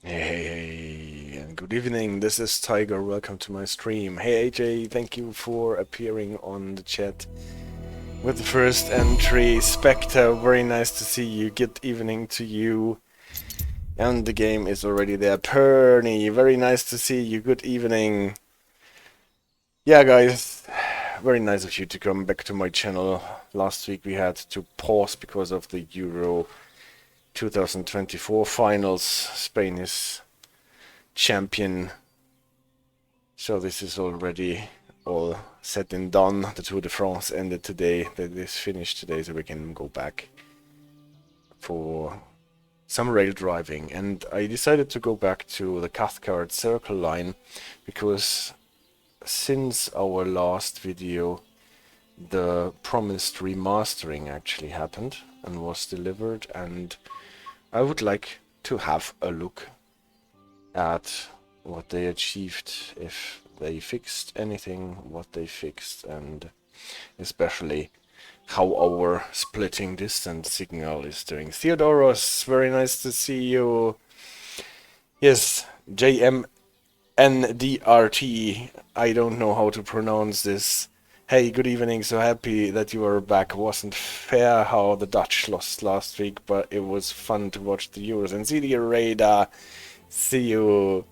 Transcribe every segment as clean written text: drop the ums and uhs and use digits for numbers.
Hey, and good evening. This is Tiger. Welcome to my stream. Hey AJ, thank you for appearing on the chat with the first entry. Spectre, very nice to see you. Good evening to you. And the game is already there. Perny, very nice to see you. Good evening. Yeah, guys, very nice of you to come back to my channel. Last week we had to pause because of the Euro 2024 finals. Spain is champion. So this is already all set and done. The Tour de France ended today. That is finished today, so we can go back for some rail driving. And I decided to go back to the Cathcart Circle Line because since our last video, the promised remastering actually happened and was delivered, and I would like to have a look at what they achieved, if they fixed anything, what they fixed, and especially how our splitting distance signal is doing. Theodoros, very nice to see you. Yes, JMNDRT, I don't know how to pronounce this. Hey, good evening, so happy that you are back. Wasn't fair how the Dutch lost last week, but it was fun to watch the Euros. And see the radar, see you.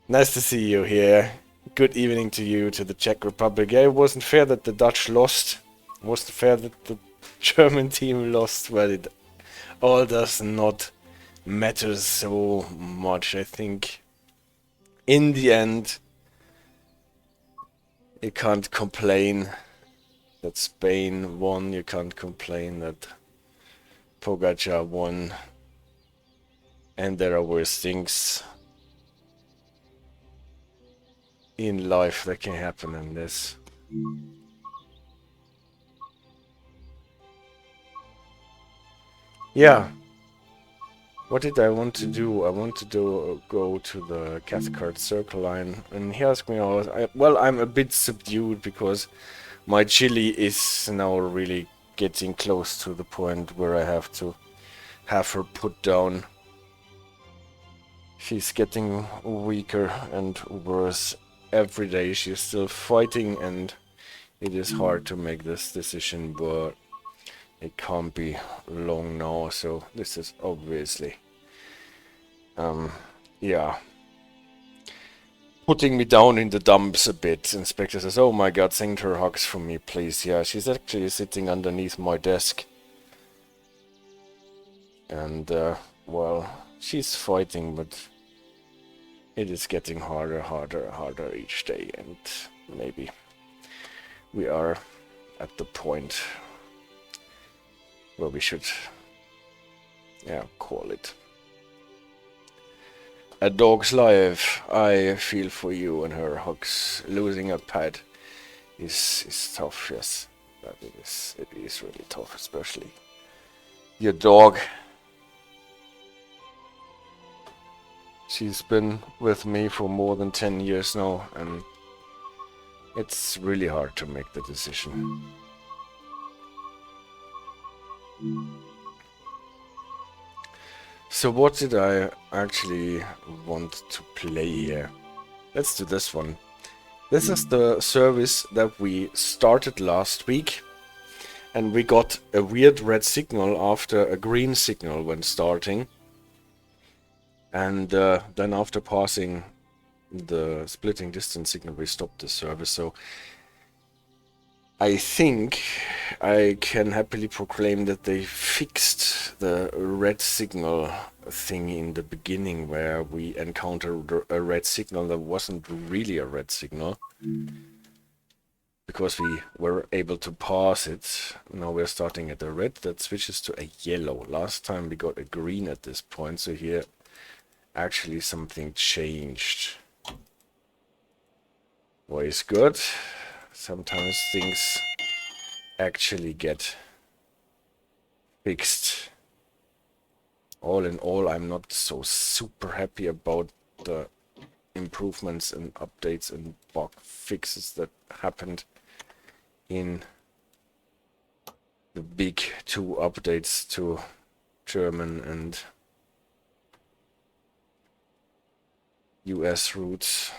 Nice to see you here. Good evening to you, to the Czech Republic. Yeah, it wasn't fair that the Dutch lost. It wasn't fair that the German team lost. Well, it all does not matter so much. I think in the end, you can't complain that Spain won. You can't complain that Pogacar won. And there are worse things in life that can happen than this. Yeah. What did I want to do? I want to go to the Cathcart Circle Line, and he asked me, well, I'm a bit subdued because my chili is now really getting close to the point where I have to have her put down. She's getting weaker and worse every day. She's still fighting, and it is hard to make this decision, but it can't be long now, so this is obviously yeah, putting me down in the dumps a bit. Inspector says, oh my god, send her hugs for me, please. Yeah, she's actually sitting underneath my desk. And, well, she's fighting, but it is getting harder each day. And maybe we are at the point where we should, yeah, call it a dog's life. I feel for you and her hugs. Losing a pet is tough, yes. But it is really tough, especially your dog. She's been with me for more than 10 years now, and it's really hard to make the decision. So what did I actually want to play here? Let's do this one. This is the service that we started last week, and we got a weird red signal after a green signal when starting. And then after passing the splitting distance signal, we stopped the service. So I think I can happily proclaim that they fixed the red signal thing in the beginning, where we encountered a red signal that wasn't really a red signal, because we were able to pass it. Now we're starting at a red that switches to a yellow. Last time we got a green at this point, so here actually something changed. Well, it's good. Sometimes things actually get fixed. All in all, I'm not so super happy about the improvements and updates and bug fixes that happened in the big 2 updates to German and US routes.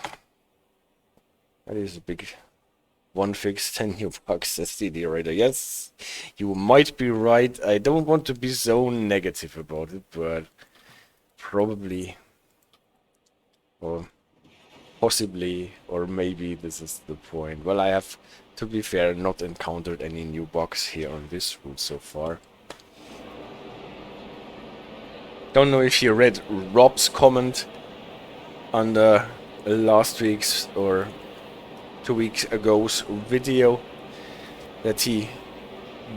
That is a big one fix, 10 new bugs, says the narrator. Yes, you might be right. I don't want to be so negative about it, but probably, or possibly, or maybe this is the point. Well, I have, to be fair, not encountered any new bugs here on this route so far. Don't know if you read Rob's comment under last week's or 2 weeks ago's video, that he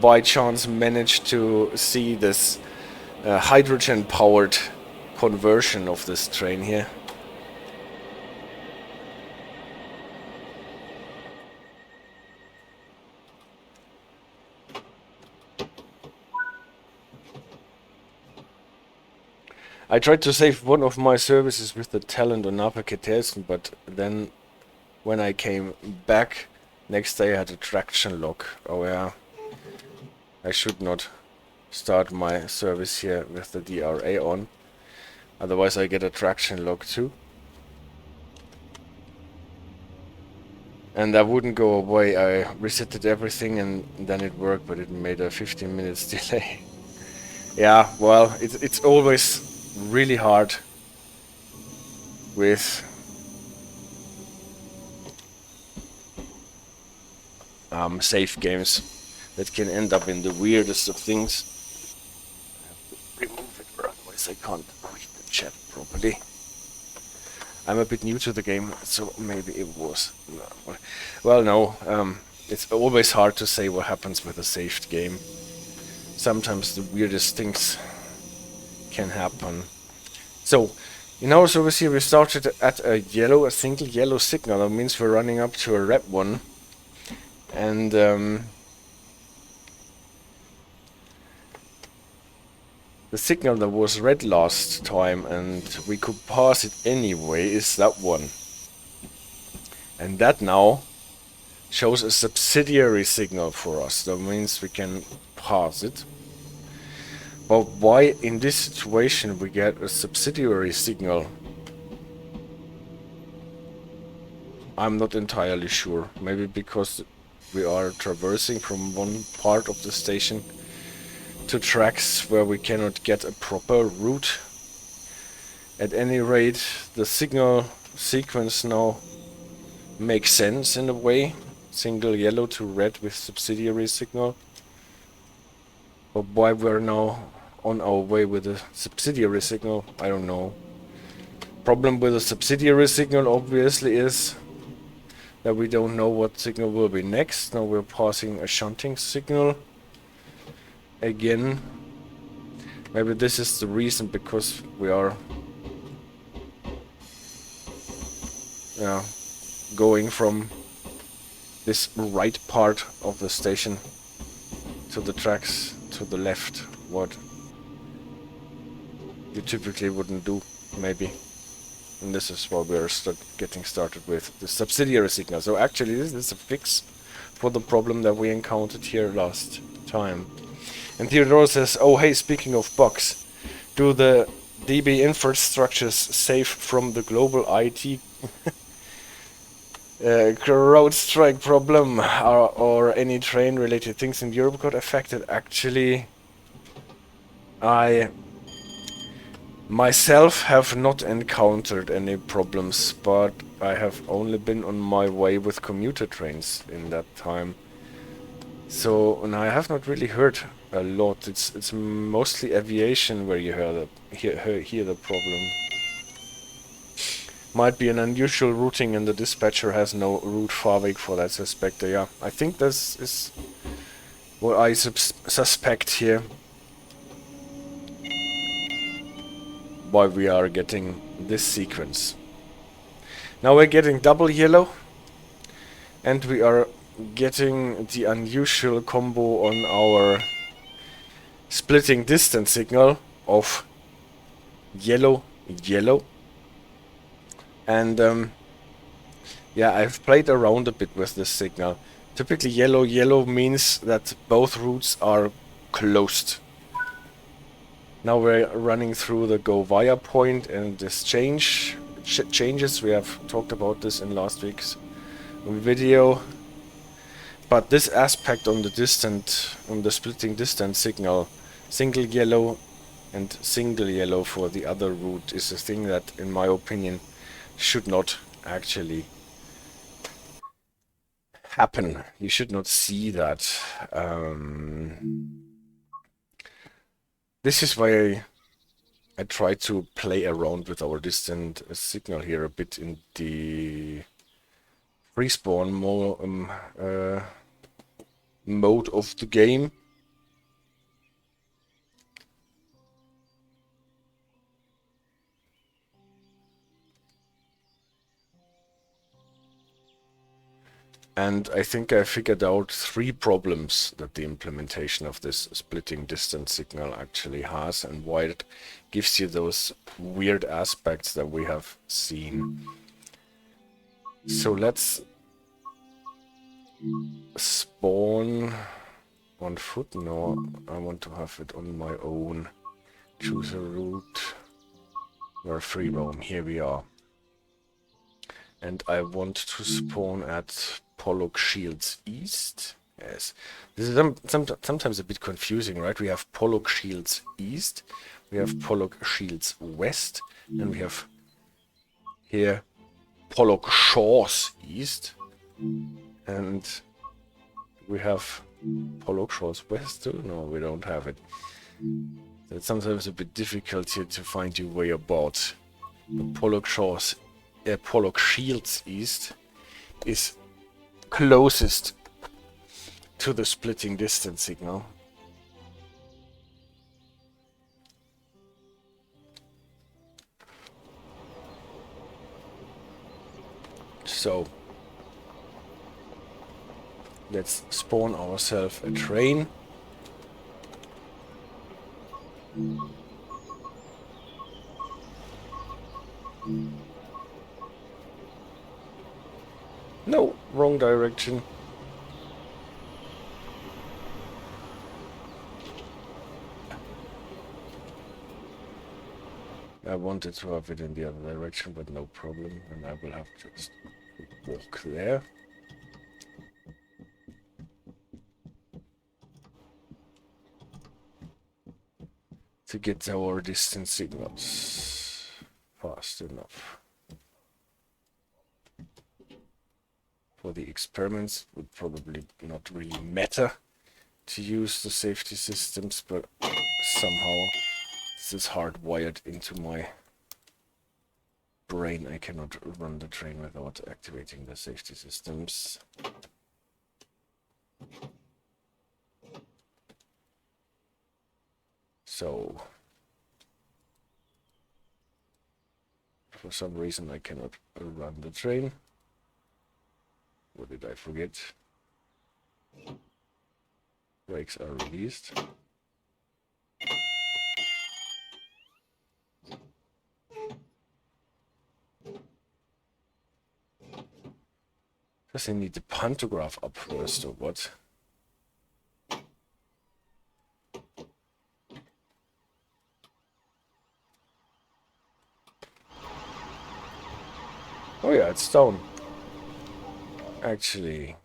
by chance managed to see this hydrogen powered conversion of this train here. I tried to save one of my services with the talent on Upper Cathcart, but then when I came back next day I had a traction lock. Oh yeah, I should not start my service here with the DRA on, otherwise I get a traction lock too. And that wouldn't go away. I resetted everything and then it worked, but it made a 15 minutes delay. Yeah, well, it's always really hard with safe games that can end up in the weirdest of things. I have to remove it, or otherwise I can't read the chat properly. I'm a bit new to the game, so maybe it was... Well, no, it's always hard to say what happens with a saved game. Sometimes the weirdest things can happen. So, in our service here we started at a single yellow signal. That means we're running up to a red one. And the signal that was red last time and we could pass it anyway is that one. And that now shows a subsidiary signal for us. That means we can pass it. But why in this situation we get a subsidiary signal? I'm not entirely sure. Maybe because we are traversing from one part of the station to tracks where we cannot get a proper route. At any rate, the signal sequence now makes sense in a way. Single yellow to red with subsidiary signal. But why we're now on our way with a subsidiary signal, I don't know. Problem with a subsidiary signal obviously is that we don't know what signal will be next. Now we're passing a shunting signal again. Maybe this is the reason, because we are going from this right part of the station to the tracks to the left, what you typically wouldn't do, maybe. And this is why we're getting started with the subsidiary signal. So actually this is a fix for the problem that we encountered here last time. And Theodore says, oh hey, speaking of bugs, do the DB infrastructures safe from the global IT crowd strike problem or any train related things in Europe got affected? Actually, I myself have not encountered any problems, but I have only been on my way with commuter trains in that time. So, and I have not really heard a lot. It's mostly aviation where you hear the problem. Might be an unusual routing and the dispatcher has no route Farvik for that suspect. Yeah, I think this is what I suspect here. Why we are getting this sequence. Now we're getting double yellow and we are getting the unusual combo on our splitting distance signal of yellow, yellow. And yeah, I've played around a bit with this signal. Typically yellow, yellow means that both routes are closed. Now we're running through the go via point and this change. changes. We have talked about this in last week's video. But this aspect on the splitting distance signal, single yellow and single yellow for the other route, is a thing that, in my opinion, should not actually happen. You should not see that. This is why I try to play around with our distant signal here a bit in the respawn mode of the game. And I think I figured out 3 problems that the implementation of this splitting distance signal actually has, and why it gives you those weird aspects that we have seen. So let's spawn on foot. No, I want to have it on my own. Choose a route. We're free roam. Here we are. And I want to spawn at Pollockshields East. Yes, this is sometimes a bit confusing, right? We have Pollockshields East, we have Pollockshields West, and we have here Pollockshaws East, and we have Pollockshaws West too. No, we don't have it. So it's sometimes a bit difficult here to find your way about. Pollockshields East is closest to the splitting distance signal. So let's spawn ourselves a train. No, wrong direction. I wanted to have it in the other direction, but no problem, and I will have to just walk there. To get our distance signals fast enough. For the experiments, it would probably not really matter to use the safety systems, but somehow this is hardwired into my brain. I cannot run the train without activating the safety systems. So, for some reason I cannot run the train. What did I forget? Brakes are released. Does I need the pantograph up first or what? Oh yeah, it's down. Actually,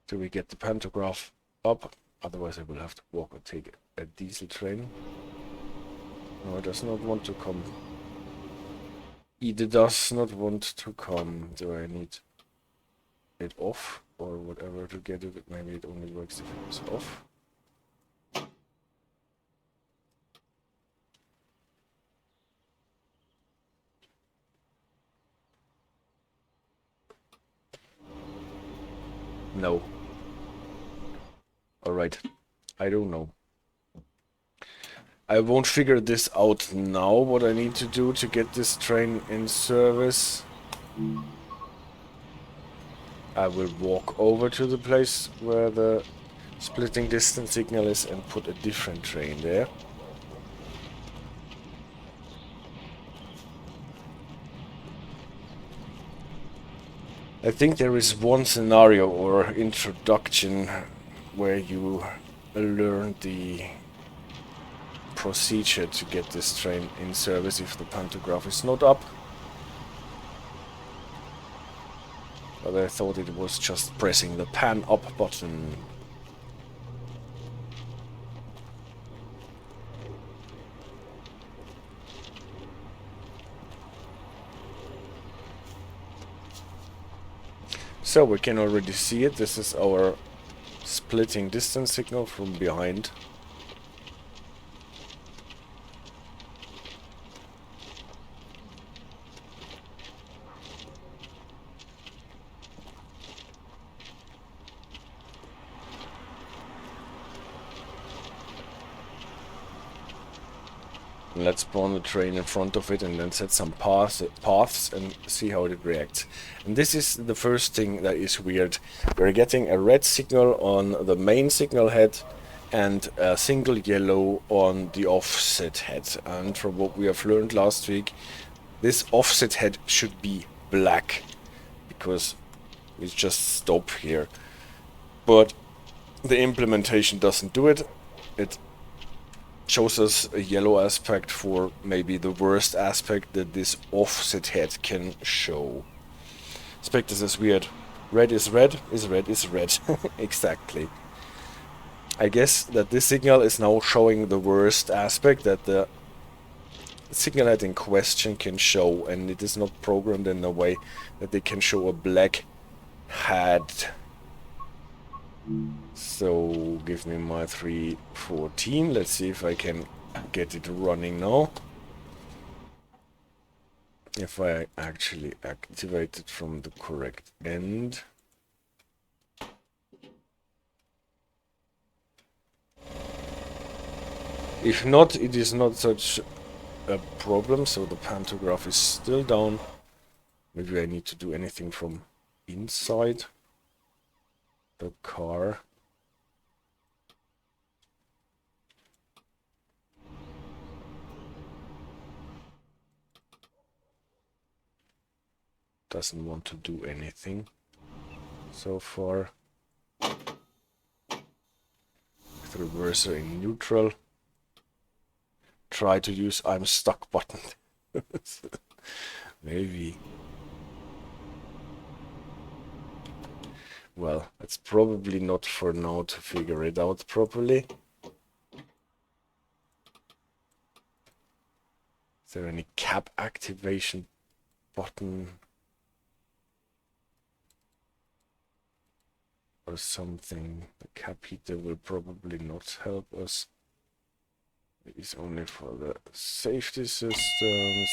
do we get the pantograph up? Otherwise I will have to walk or take a diesel train. No, it does not want to come. It does not want to come. Do I need it off or whatever to get it? Maybe it only works if it is off. No. Alright. I don't know. I won't figure this out now, what I need to do to get this train in service. I will walk over to the place where the splitting distance signal is and put a different train there. I think there is one scenario or introduction where you learn the procedure to get this train in service if the pantograph is not up. But I thought it was just pressing the pan up button. So we can already see it. This is our splitting distance signal from behind. Let's spawn the train in front of it and then set some paths and see how it reacts. And this is the first thing that is weird. We're getting a red signal on the main signal head and a single yellow on the offset head. And from what we have learned last week, this offset head should be black, because we just stop here. But the implementation doesn't do it. It shows us a yellow aspect for maybe the worst aspect that this offset head can show. Aspect this is weird. Red is red, is red is red. Exactly. I guess that this signal is now showing the worst aspect that the signal head in question can show, and it is not programmed in a way that they can show a black head. So give me my 314. Let's see if I can get it running now. If I actually activate it from the correct end. If not, it is not such a problem. So the pantograph is still down. Maybe I need to do anything from inside the car. Doesn't want to do anything so far. With reverser in neutral. Try to use I'm stuck button. Maybe. Well, it's probably not for now to figure it out properly. Is there any cap activation button or something? The cap heater will probably not help us. It is only for the safety systems.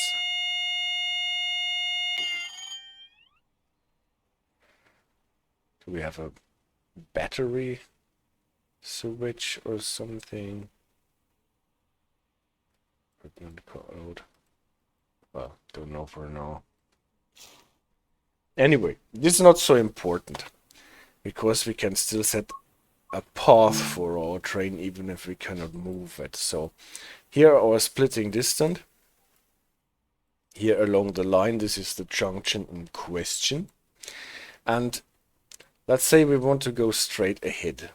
Do we have a battery switch or something? Equipment code. Well, don't know for now. Anyway, this is not so important, because we can still set a path for our train even if we cannot move it. So here our splitting distance. Here along the line, this is the junction in question. And let's say we want to go straight ahead.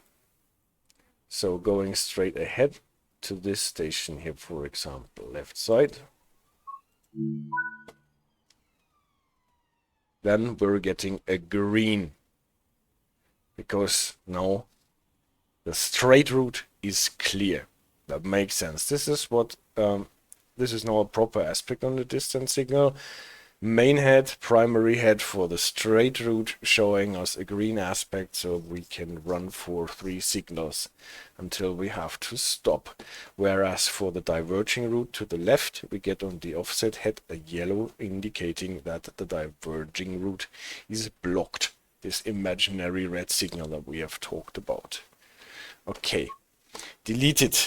So going straight ahead to this station here, for example, left side. Then we're getting a green, because now the straight route is clear. That makes sense. This is what this is now a proper aspect on the distance signal. Main head, primary head for the straight route, showing us a green aspect, so we can run for 3 signals until we have to stop. Whereas for the diverging route to the left, we get on the offset head a yellow, indicating that the diverging route is blocked. This imaginary red signal that we have talked about. Okay, deleted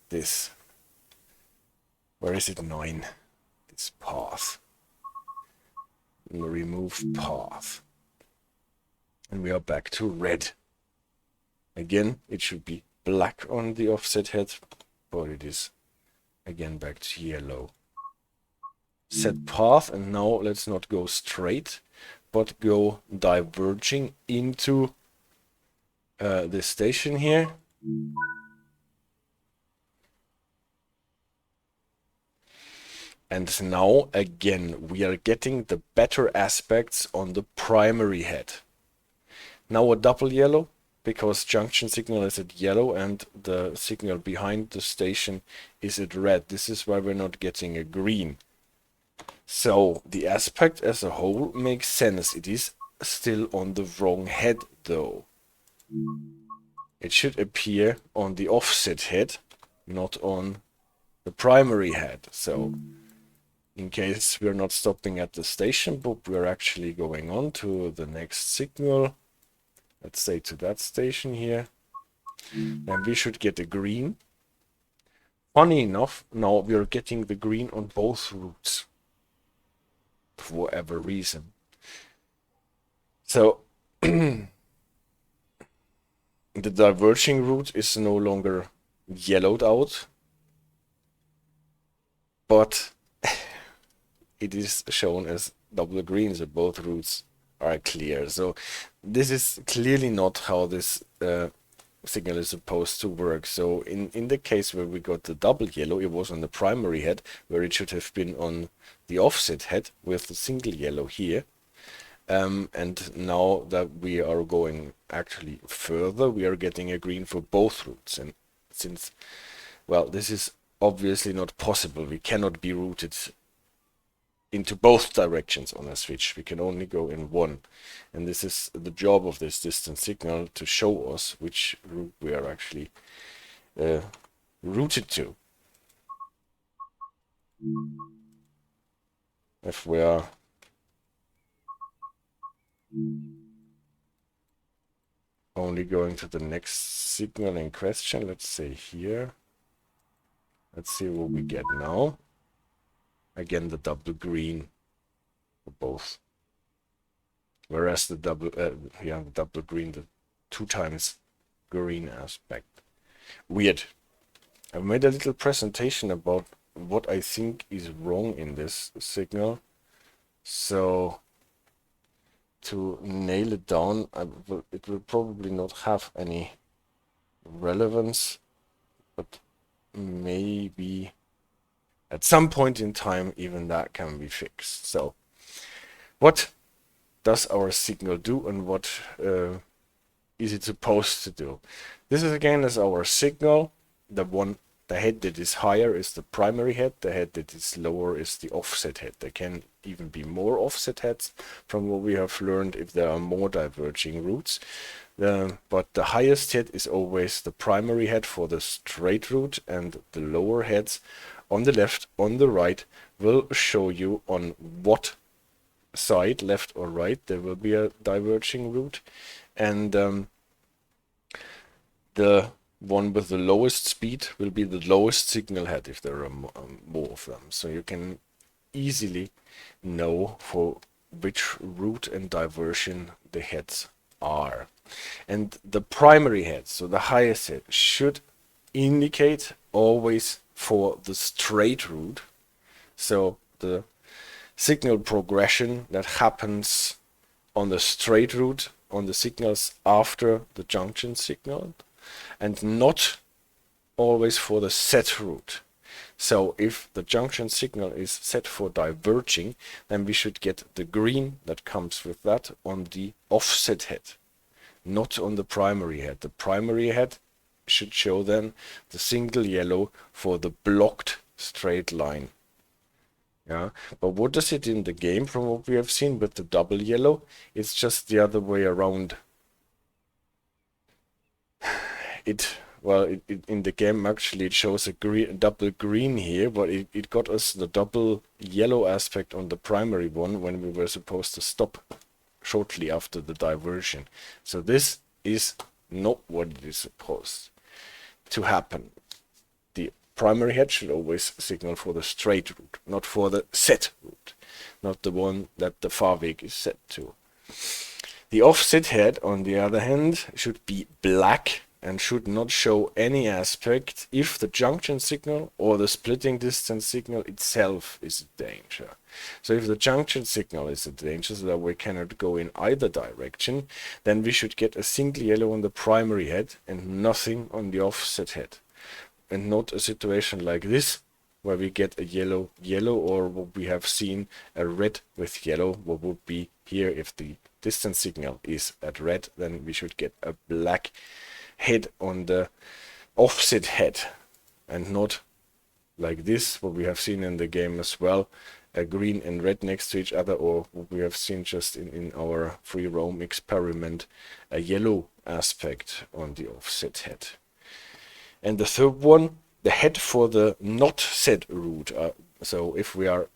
this. Where is it? 9. This path. Remove path. And we are back to red. Again, it should be black on the offset head, but it is again back to yellow. Set path, and now let's not go straight, but go diverging into this station here. And now again we are getting the better aspects on the primary head. Now a double yellow, because junction signal is at yellow and the signal behind the station is at red. This is why we're not getting a green. So the aspect as a whole makes sense. It is still on the wrong head though. It should appear on the offset head, not on the primary head. So in case we're not stopping at the station, but we're actually going on to the next signal, let's say to that station here, then we should get a green. Funny enough, now we're getting the green on both routes, for whatever reason. So the diverging route is no longer yellowed out, but it is shown as double green, so both routes are clear. So this is clearly not how this signal is supposed to work. So in the case where we got the double yellow, it was on the primary head, where it should have been on the offset head with the single yellow here. And now that we are going actually further, we are getting a green for both routes. And since, well, this is obviously not possible, we cannot be routed into both directions on a switch. We can only go in one. And this is the job of this distance signal, to show us which route we are actually routed to. If we are only going to the next signal in question, let's say here, let's see what we get now. Again, the double green for both. Whereas the double, the double green, the 2 times green aspect. Weird. I've made a little presentation about what I think is wrong in this signal. So to nail it down, it will probably not have any relevance, but maybe at some point in time even that can be fixed. So what does our signal do, and what is it supposed to do? This is again as our signal. The head that is higher is the primary head, the head that is lower is the offset head. There can even be more offset heads from what we have learned if there are more diverging routes. But the highest head is always the primary head for the straight route, and the lower heads on the left, on the right, will show you on what side, left or right, there will be a diverging route. And the one with the lowest speed will be the lowest signal head if there are more of them. So you can easily know for which route and diversion the heads are. And the primary head, so the highest head, should indicate always for the straight route. So the signal progression that happens on the straight route on the signals after the junction signal, and not always for the set route. So if the junction signal is set for diverging, then we should get the green that comes with that on the offset head, not on the primary head. The primary head should show then the single yellow for the blocked straight line. Yeah, but what does it in the game from what we have seen with the double yellow? It's just the other way around. In the game actually it shows a double green here, but it got us the double yellow aspect on the primary one when we were supposed to stop shortly after the diversion. So this is not what it is supposed to happen. The primary head should always signal for the straight route, not for the set route, not the one that the Fahrweg is set to. The offset head, on the other hand, should be black and should not show any aspect if the junction signal or the splitting distance signal itself is a danger. So if the junction signal is a danger, so that we cannot go in either direction, then we should get a single yellow on the primary head and nothing on the offset head. And not a situation like this, where we get a yellow, or what we have seen, a red with yellow, what would be here if the distance signal is at red, then we should get a black head on the offset head, and not like this, what we have seen in the game as well, a green and red next to each other, or what we have seen just in our free roam experiment, a yellow aspect on the offset head. And the third one, the head for the not set route. So if we are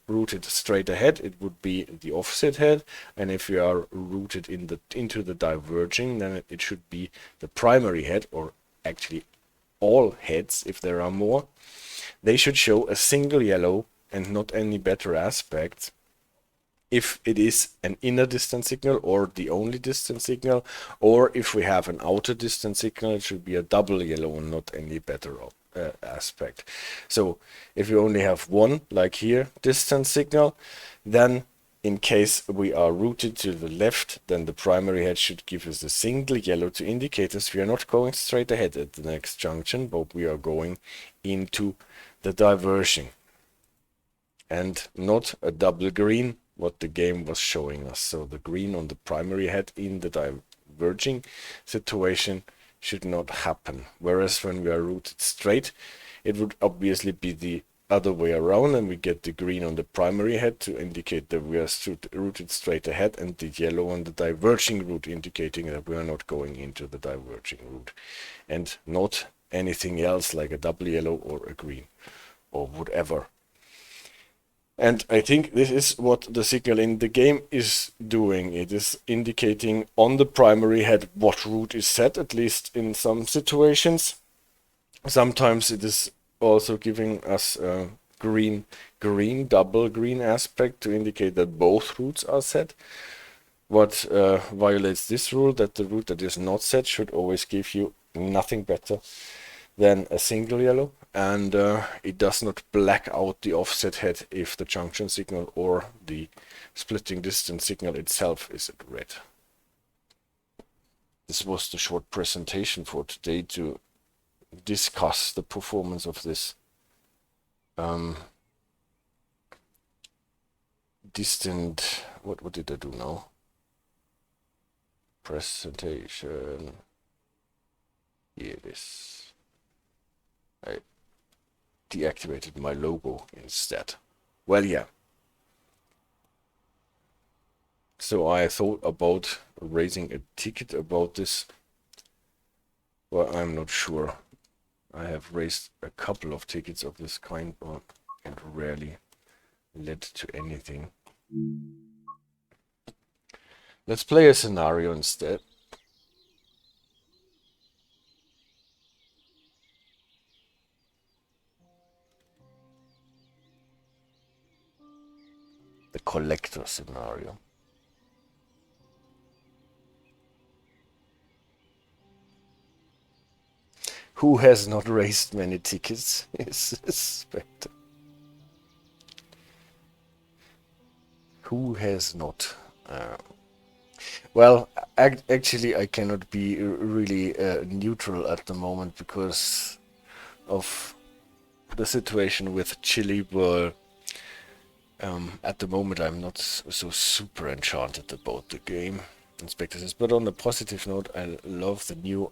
routed straight ahead, it would be the offset head, and if we are routed into the diverging, then it should be the primary head, or actually all heads if there are more. They should show a single yellow and not any better aspects if it is an inner distance signal or the only distance signal, or if we have an outer distance signal, it should be a double yellow and not any better aspect. So if you only have one, like here, distance signal, then in case we are routed to the left, then the primary head should give us a single yellow to indicate us we are not going straight ahead at the next junction, but we are going into the diverging, and not a double green, what the game was showing us. So the green on the primary head in the diverging situation should not happen. Whereas when we are routed straight, it would obviously be the other way around, and we get the green on the primary head to indicate that we are routed straight ahead, and the yellow on the diverging route indicating that we are not going into the diverging route, and not anything else like a double yellow or a green or whatever. And I think this is what the signal in the game is doing. It is indicating on the primary head what route is set, at least in some situations. Sometimes it is also giving us a green, double green aspect to indicate that both routes are set. What violates this rule, that the route that is not set should always give you nothing better than a single yellow, and it does not black out the offset head if the junction signal or the splitting distance signal itself is at red. This was the short presentation for today to discuss the performance of this distant, what did I do now? Presentation. Here it is. I deactivated my logo instead. Well, yeah. So I thought about raising a ticket about this. Well, I'm not sure. I have raised a couple of tickets of this kind, but it rarely led to anything. Let's play a scenario instead. The collector scenario. Who has not raised many tickets is Spectre. Who has not? Well, actually I cannot be really neutral at the moment because of the situation with Chile, but at the moment I'm not so super enchanted about the game, Inspector says. But on a positive note, I love the new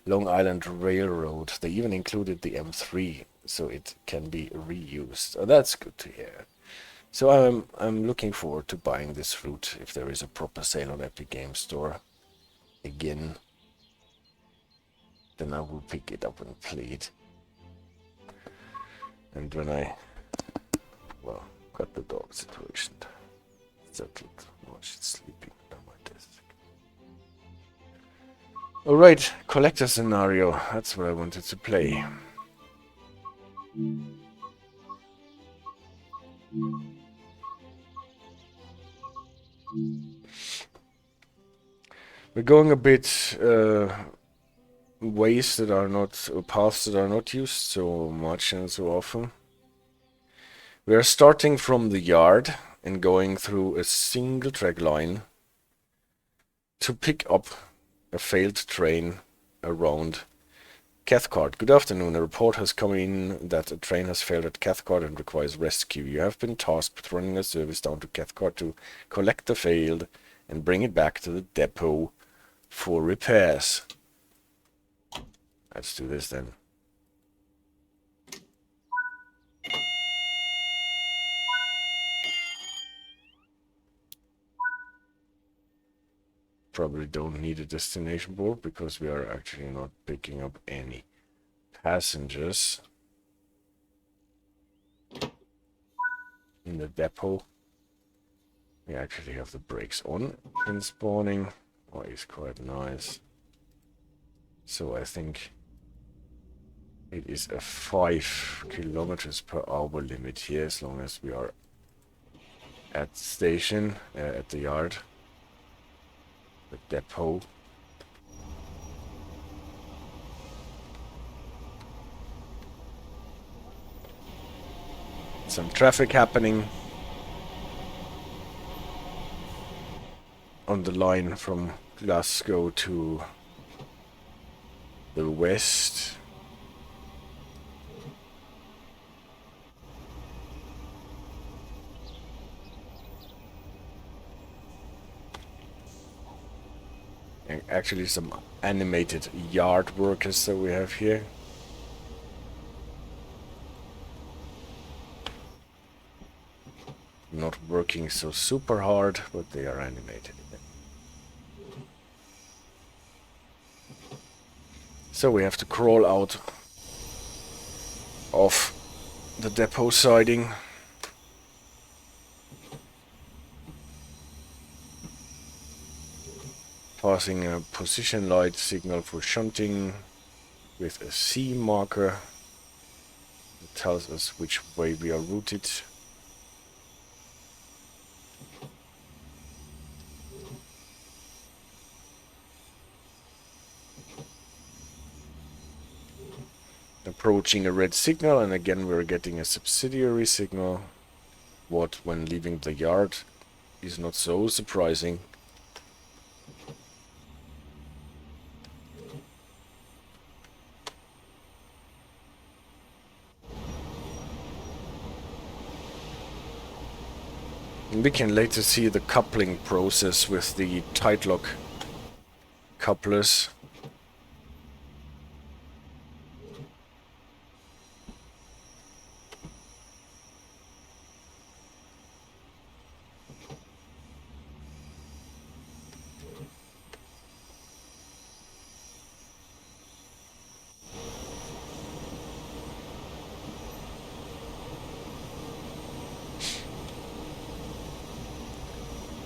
Long Island Railroad. They even included the M3, so it can be reused. Oh, that's good to hear. So I'm looking forward to buying this route if there is a proper sale on Epic Game Store again. Then I will pick it up and play it. And when I, well, got the dog situation settled, while she's sleeping on my desk. Alright, collector scenario, that's what I wanted to play. We're going a bit ways that are not, or paths that are not used so much and so often. We are starting from the yard and going through a single track line to pick up a failed train around Cathcart. Good afternoon. A report has come in that a train has failed at Cathcart and requires rescue. You have been tasked with running a service down to Cathcart to collect the failed and bring it back to the depot for repairs. Let's do this then. Probably don't need a destination board because we are actually not picking up any passengers in the depot. We actually have the brakes on in spawning, which is quite nice. So I think it is a 5 kilometers per hour limit here, as long as we are at station, at the yard, the depot. Some traffic happening on the line from Glasgow to the west. And actually some animated yard workers that we have here. Not working so super hard, but they are animated. So we have to crawl out of the depot siding. Passing a position light signal for shunting with a C marker. It tells us which way we are routed. Approaching a red signal, and again we're getting a subsidiary signal. What, when leaving the yard, is not so surprising. And we can later see the coupling process with the tight lock couplers.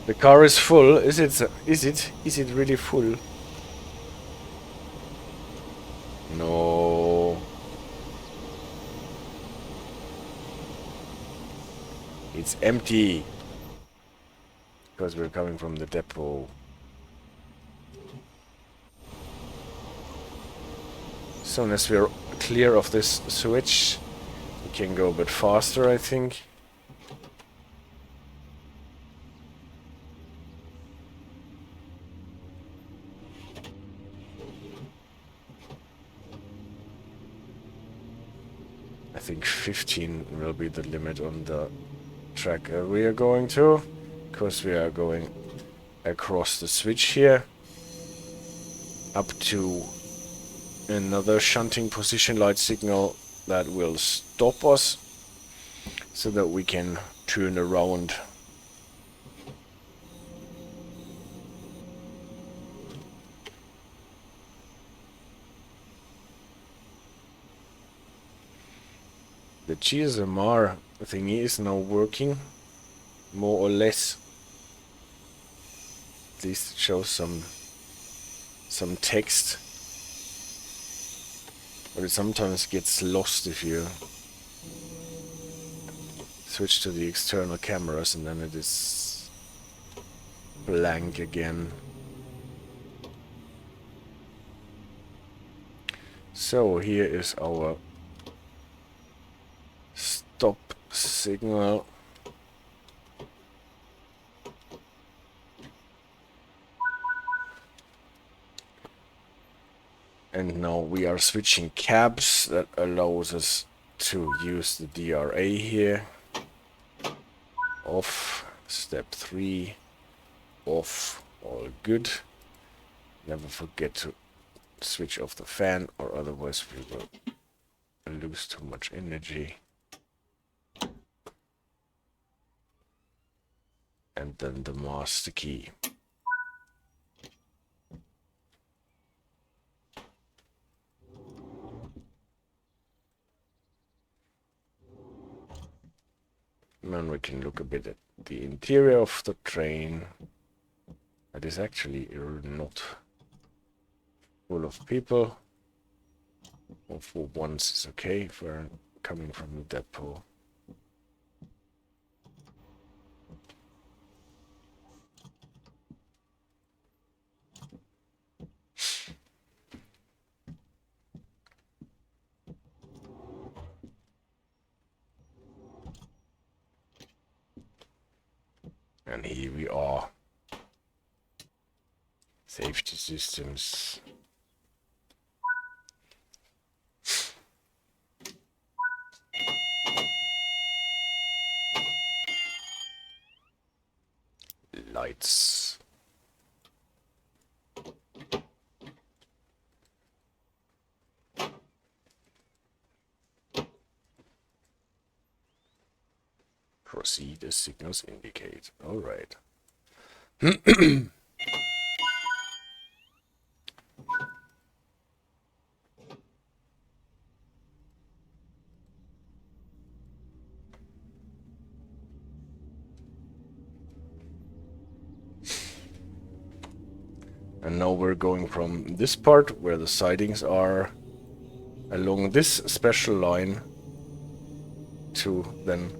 The car is full. Is it? Is it really full? No. It's empty. Because we're coming from the depot. As soon as we're clear of this switch, we can go a bit faster, I think. I think 15 will be the limit on the track we are going to, because we are going across the switch here up to another shunting position light signal that will stop us so that we can turn around. The GSMR thingy is now working, more or less. At least it shows some text. But it sometimes gets lost if you switch to the external cameras, and then it is blank again. So here is our stop signal. And now we are switching cabs. That allows us to use the DRA here. Off. Step 3. Off. All good. Never forget to switch off the fan, or otherwise we will lose too much energy. And then the master key. And we can look a bit at the interior of the train. It is actually not full of people. Or for once it's okay if we're coming from the depot. And here we are. Safety systems. Lights. Proceed as signals indicate. All right. And now we're going from this part where the sidings are along this special line to then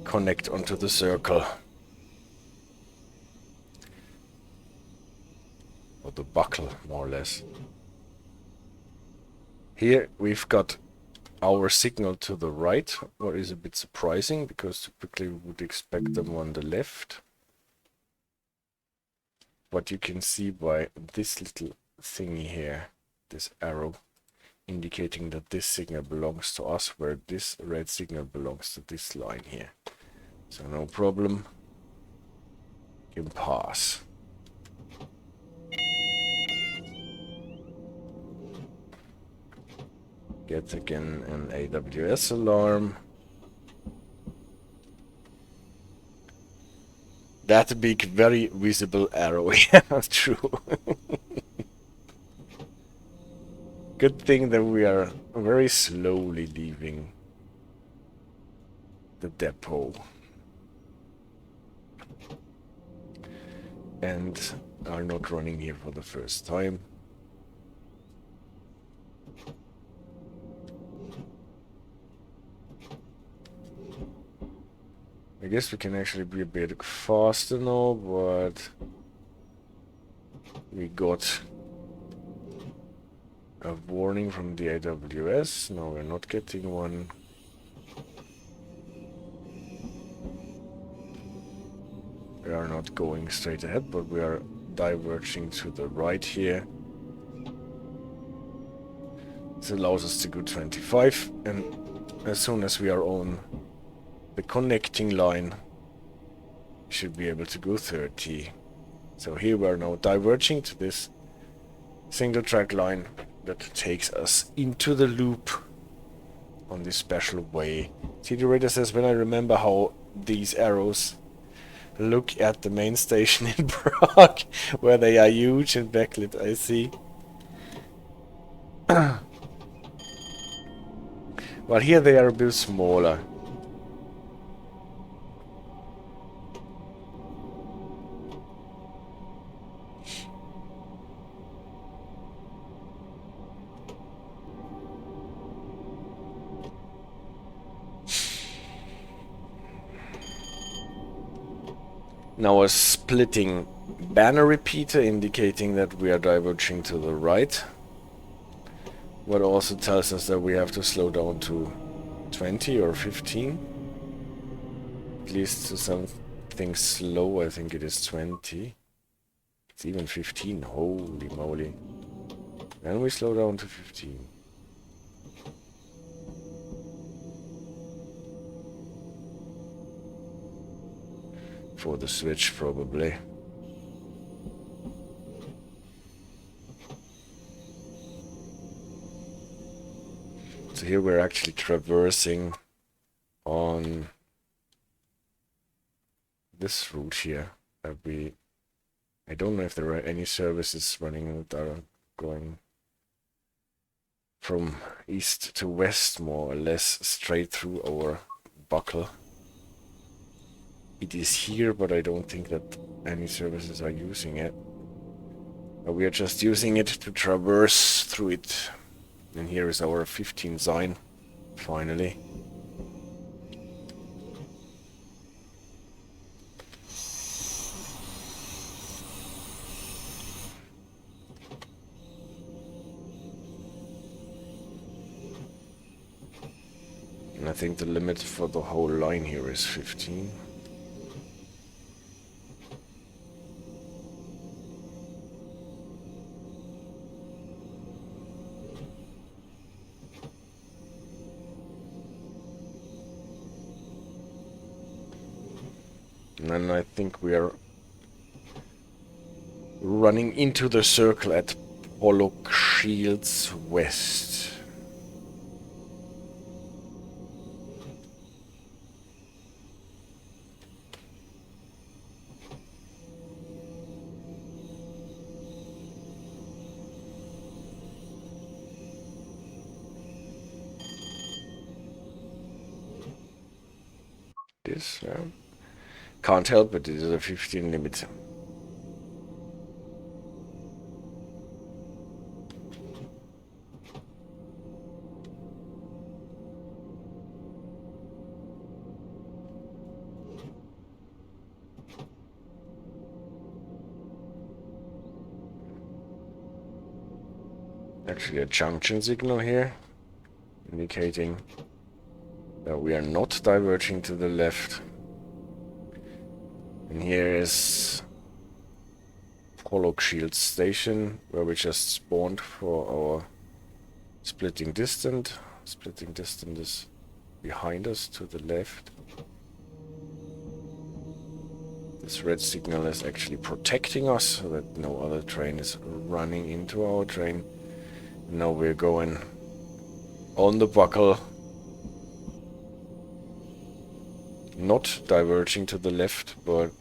connect onto the circle. Or the buckle, more or less. Here we've got our signal to the right, what is a bit surprising because typically we would expect them on the left. But you can see by this little thingy here, this arrow, indicating that this signal belongs to us, where this red signal belongs to this line here. So no problem. You can pass. Get again an AWS alarm. That big, very visible arrow. Yeah, true. Good thing that we are very slowly leaving the depot. And are not running here for the first time. I guess we can actually be a bit faster now, but we got a warning from the AWS. No, we're not getting one. We are not going straight ahead, but we are diverging to the right here. This allows us to go 25, and as soon as we are on the connecting line, we should be able to go 30. So here we are now diverging to this single track line that takes us into the loop on this special way. See, the radar says, when I remember how these arrows look at the main station in Prague, where they are huge and backlit, I see. Well, here they are a bit smaller. Now a splitting banner repeater indicating that we are diverging to the right. What also tells us that we have to slow down to 20 or 15. At least to something slow, I think it is 20. It's even 15, holy moly. Then we slow down to 15. For the switch, probably. So here we're actually traversing on this route here. I don't know if there are any services running that are going from east to west, more or less, straight through our buckle. It is here, but I don't think that any services are using it. We are just using it to traverse through it. And here is our 15 sign, finally. And I think the limit for the whole line here is 15. And then I think we are running into the circle at Pollockshields West. This, can't help it, it is a 15 limit. Actually a junction signal here, indicating that we are not diverging to the left. And here is Pollockshields Station, where we just spawned for our splitting distance. Splitting distance is behind us to the left. This red signal is actually protecting us so that no other train is running into our train. Now we're going on the buckle, not diverging to the left, but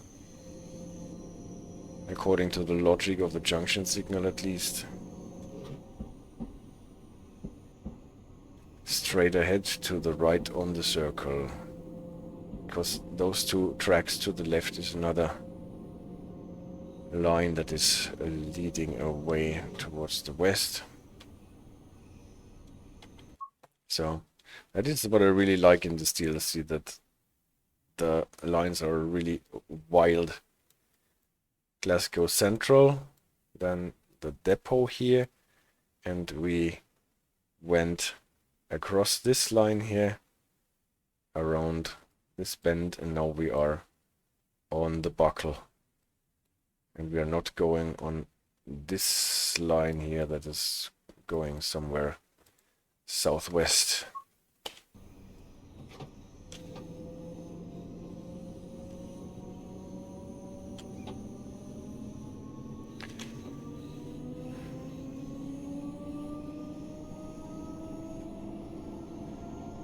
according to the logic of the junction signal at least, straight ahead to the right on the circle, because those two tracks to the left is another line that is leading away towards the west. So that is what I really like in this DLC, that the lines are really wild. Glasgow Central, then the depot here, and we went across this line here, around this bend, and now we are on the buckle. And we are not going on this line here that is going somewhere southwest.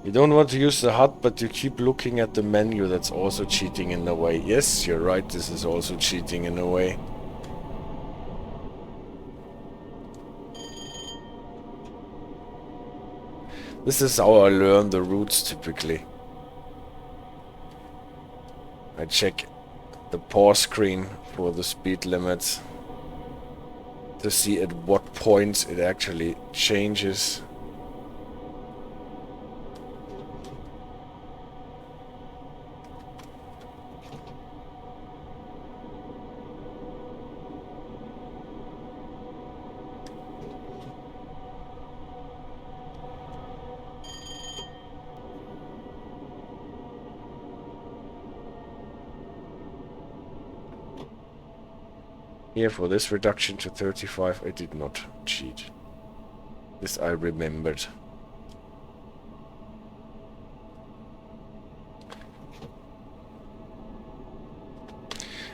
You don't want to use the HUD, but you keep looking at the menu. That's also cheating in a way. Yes, you're right, this is also cheating in a way. This is how I learn the routes typically. I check the pause screen for the speed limits to see at what points it actually changes. Here for this reduction to 35 I did not cheat. This I remembered.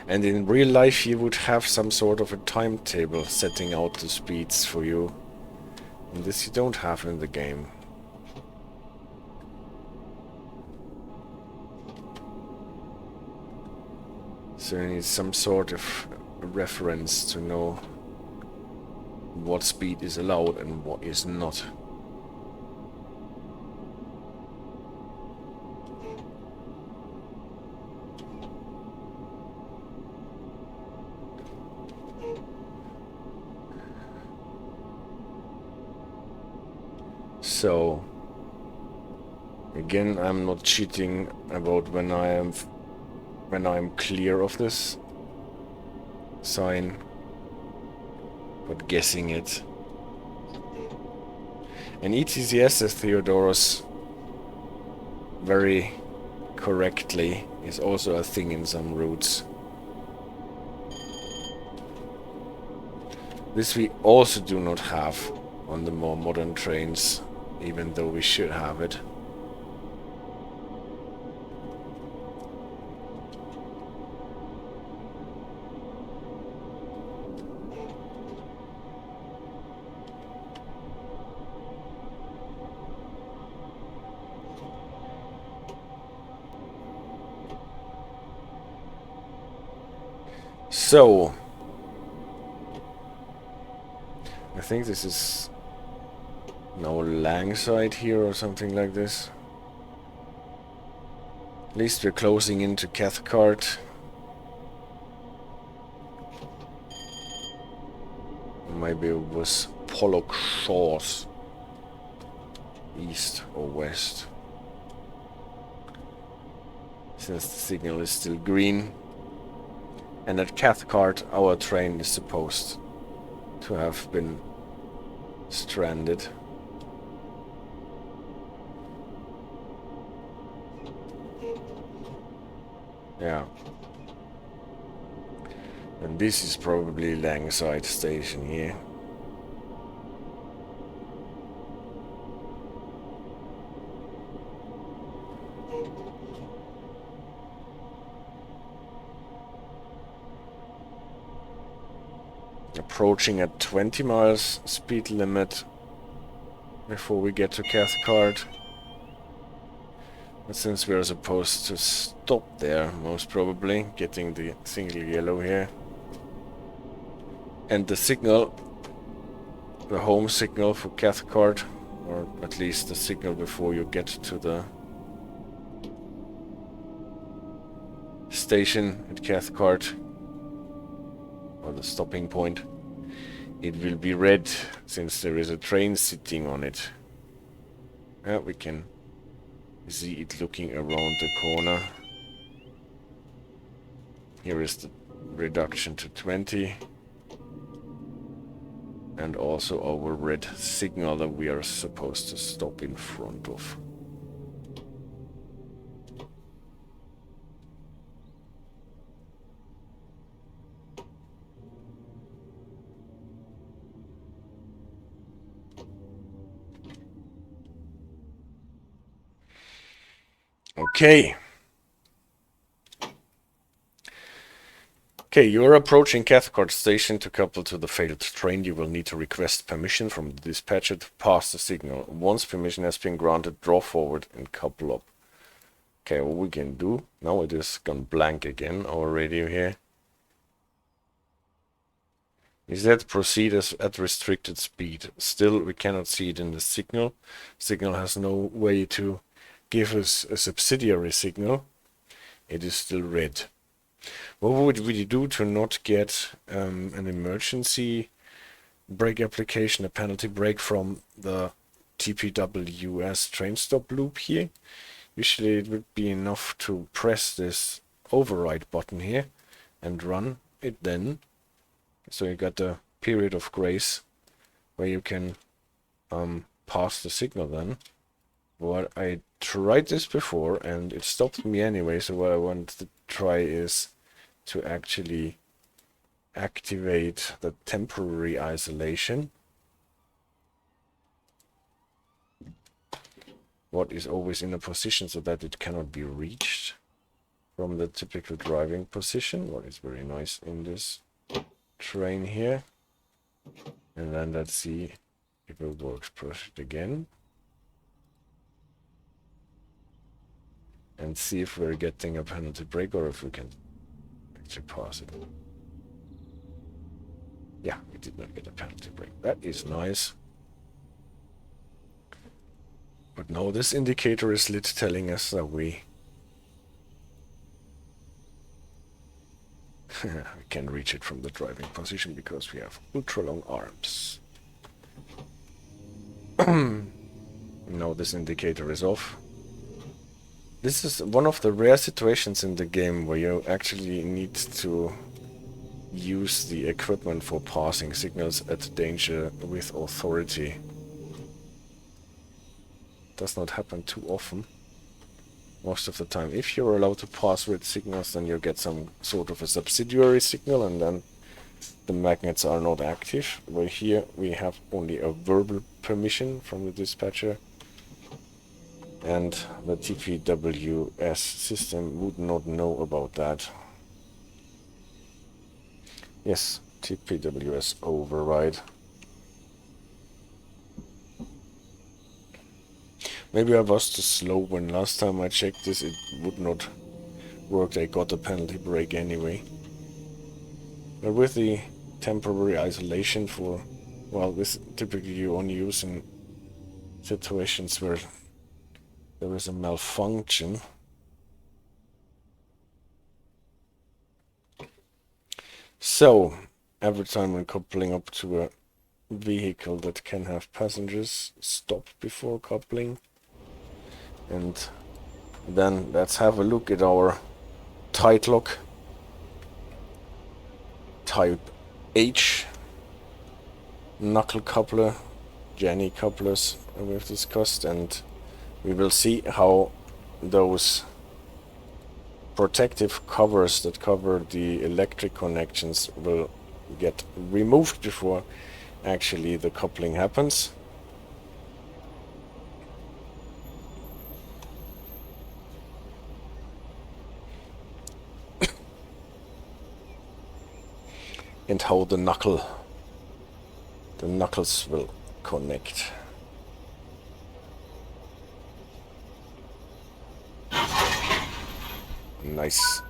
And in real life you would have some sort of a timetable setting out the speeds for you. And this you don't have in the game. So you need some sort of reference to know what speed is allowed and what is not. So again, I'm not cheating about when I'm clear of this sign, but guessing it. And ETCS, says Theodorus very correctly, is also a thing in some routes. This we also do not have on the more modern trains, even though we should have it. So, I think this is now Langside here or something like this. At least we're closing into Cathcart. Maybe it was Pollockshields, east or west. Since the signal is still green. And at Cathcart, our train is supposed to have been stranded. Yeah. And this is probably Langside Station here. Approaching at 20 miles speed limit before we get to Cathcart. But since we are supposed to stop there, most probably, getting the single yellow here. And the signal, the home signal for Cathcart, or at least the signal before you get to the station at Cathcart, or the stopping point, it will be red since there is a train sitting on it. We can see it looking around the corner. Here is the reduction to 20. And also our red signal that we are supposed to stop in front of. Okay. Okay, you're approaching Cathcart Station. To couple to the failed train, you will need to request permission from the dispatcher to pass the signal. Once permission has been granted, draw forward and couple up. Okay, what we can do, now it is gone blank again, our radio here. Is that proceed as at restricted speed. Still, we cannot see it in the signal. Signal has no way to give us a subsidiary signal. It is still red. What would we do to not get an emergency brake application, a penalty brake from the TPWS train stop loop here? Usually it would be enough to press this override button here and run it then. So you got the period of grace where you can pass the signal then. What I tried this before and it stopped me anyway, so what I want to try is to actually activate the temporary isolation. What is always in a position so that it cannot be reached from the typical driving position. What is very nice in this train here. And then let's see if it works perfect again. And see if we're getting a penalty break or if we can actually pass it. Yeah, we did not get a penalty break. That is nice. But no, this indicator is lit, telling us that we can reach it from the driving position because we have ultra long arms. Now this indicator is off. This is one of the rare situations in the game where you actually need to use the equipment for passing signals at danger with authority. Does not happen too often. Most of the time, if you're allowed to pass red signals, then you get some sort of a subsidiary signal, and then the magnets are not active. Where here we have only a verbal permission from the dispatcher, and the TPWS system would not know about that. Yes, TPWS override. Maybe I was too slow when last time I checked this, it would not work. I got a penalty break anyway. But with the temporary isolation for, well, this typically you only use in situations where there is a malfunction. So, every time when coupling up to a vehicle that can have passengers, stop before coupling. And then let's have a look at our tight lock type H knuckle coupler, Jenny couplers we've discussed, and we will see how those protective covers that cover the electric connections will get removed before actually the coupling happens. And how the knuckles will connect. Nice.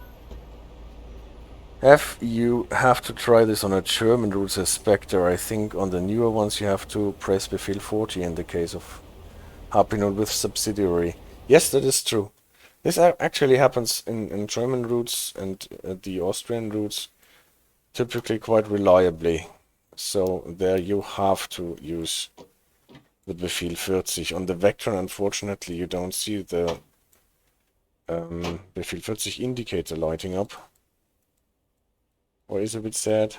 You have to try this on a German route, says Spectre. I think on the newer ones you have to press Befehl 40 in the case of Harpinol with subsidiary. Yes, that is true. This actually happens in German routes and the Austrian routes typically quite reliably. So there you have to use the Befehl 40. On the Vectron, unfortunately, you don't see the Befehl 40 indicator lighting up. Or is a bit sad.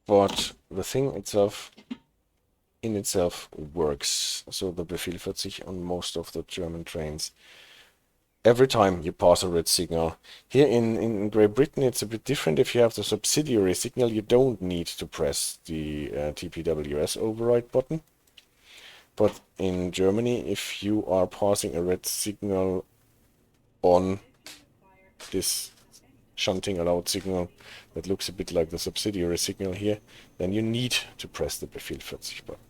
But the thing itself, in itself, works. So the Befehl 40 on most of the German trains. Every time you pass a red signal. Here in Great Britain it's a bit different. If you have the subsidiary signal, you don't need to press the TPWS override button. But in Germany, if you are passing a red signal on this shunting allowed signal that looks a bit like the subsidiary signal here, then you need to press the Befehl 40 button.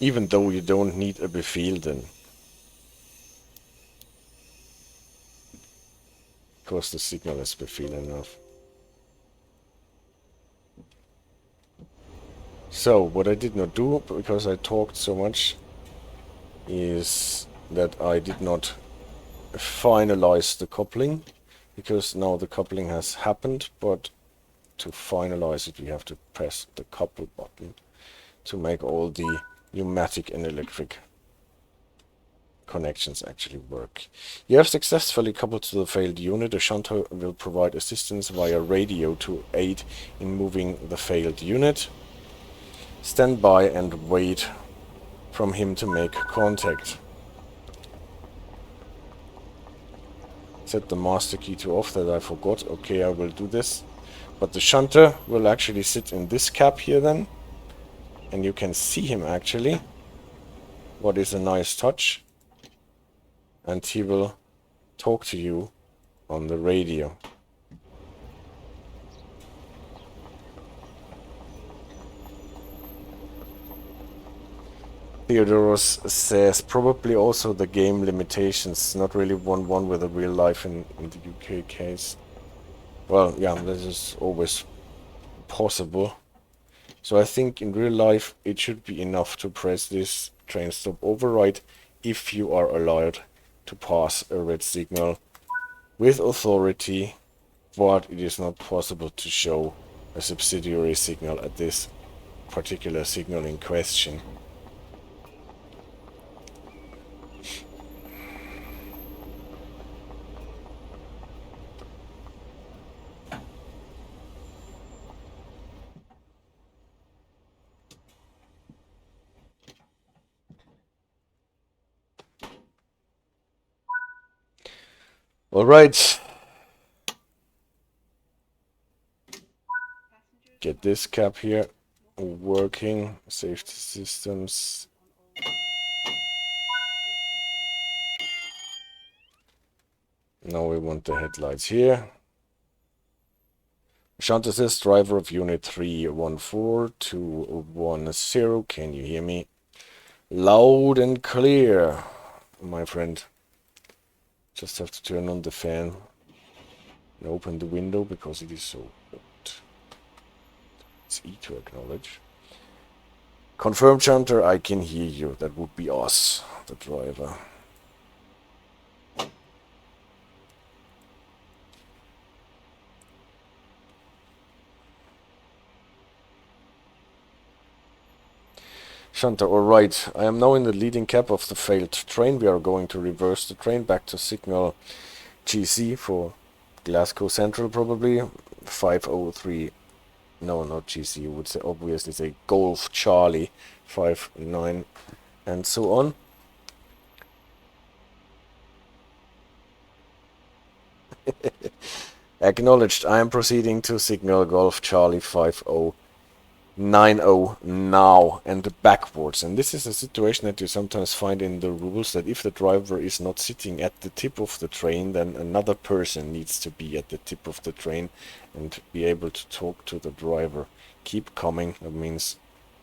Even though you don't need a Befehl then. Because the signal is Befehl enough. So, what I did not do, because I talked so much, is that I did not finalize the coupling, because now the coupling has happened, but to finalize it we have to press the couple button to make all the pneumatic and electric connections actually work. You have successfully coupled to the failed unit. A shunter will provide assistance via radio to aid in moving the failed unit. Stand by and wait from him to make contact. Set the master key to off, that I forgot. Okay, I will do this. But the shunter will actually sit in this cap here then. And you can see him actually. What is a nice touch. And he will talk to you on the radio. Theodoros says probably also the game limitations, not really 1-1 with a real life in the UK case. Well, yeah, this is always possible. So I think in real life it should be enough to press this train stop override if you are allowed to pass a red signal with authority, but it is not possible to show a subsidiary signal at this particular signal in question. All right. Get this cap here working. Safety systems. Now we want the headlights here. Shunt assist, driver of unit 314210. Can you hear me? Loud and clear, my friend. Just have to turn on the fan and open the window because it is so hot. It's E to acknowledge. Confirm, Shunter, I can hear you. That would be us, the driver. Shunter, alright. I am now in the leading cab of the failed train. We are going to reverse the train back to signal GC for Glasgow Central, probably. 503. No, not GC. You would say, obviously say Golf Charlie 59 and so on. Acknowledged. I am proceeding to signal Golf Charlie 5090 now and backwards. And this is a situation that you sometimes find in the rules, that if the driver is not sitting at the tip of the train, then another person needs to be at the tip of the train and be able to talk to the driver. Keep coming. That means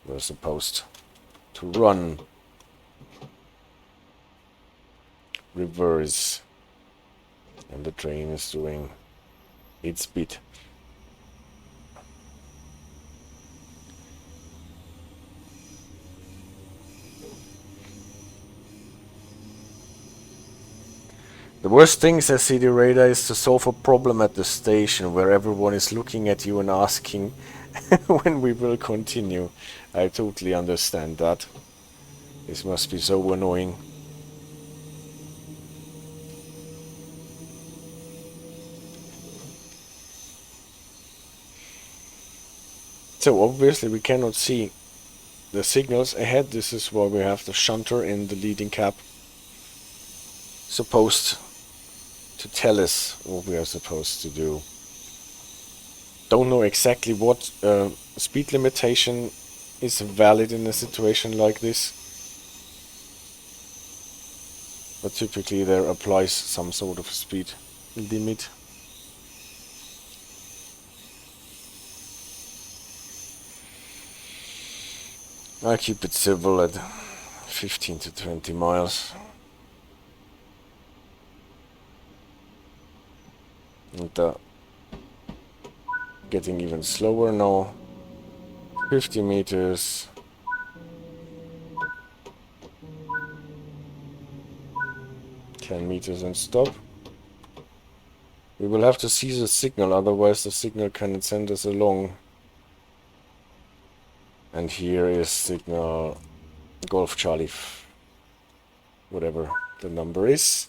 we're supposed to run. Reverse. And the train is doing its bit. The worst thing, says CD Radar, is to solve a problem at the station where everyone is looking at you and asking when we will continue. I totally understand that. This must be so annoying. So obviously we cannot see the signals ahead. This is why we have the shunter in the leading cab, supposed to tell us what we are supposed to do. Don't know exactly what speed limitation is valid in a situation like this, but typically there applies some sort of speed limit. I keep it civil at 15 to 20 miles. And getting even slower now. 50 meters. Ten meters and stop. We will have to see the signal, otherwise the signal can send us along. And here is signal Golf Charlie whatever The number is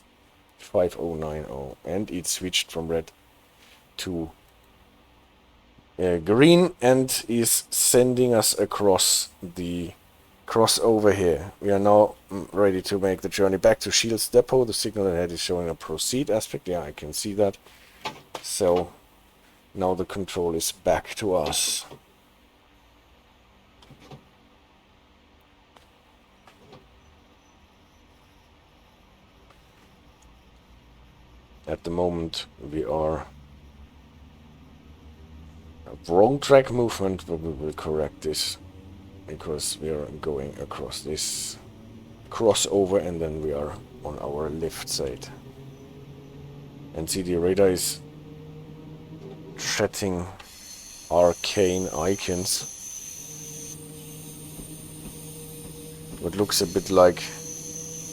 5090, and it switched from red to green and is sending us across the crossover here. We are now ready to make the journey back to Shields Depot. The signal ahead is showing a proceed aspect. Yeah, I can see that. So now the control is back to us. At the moment we are wrong track movement, but we will correct this because we are going across this crossover and then we are on our left side. And see, the radar is chatting arcane icons. What looks a bit like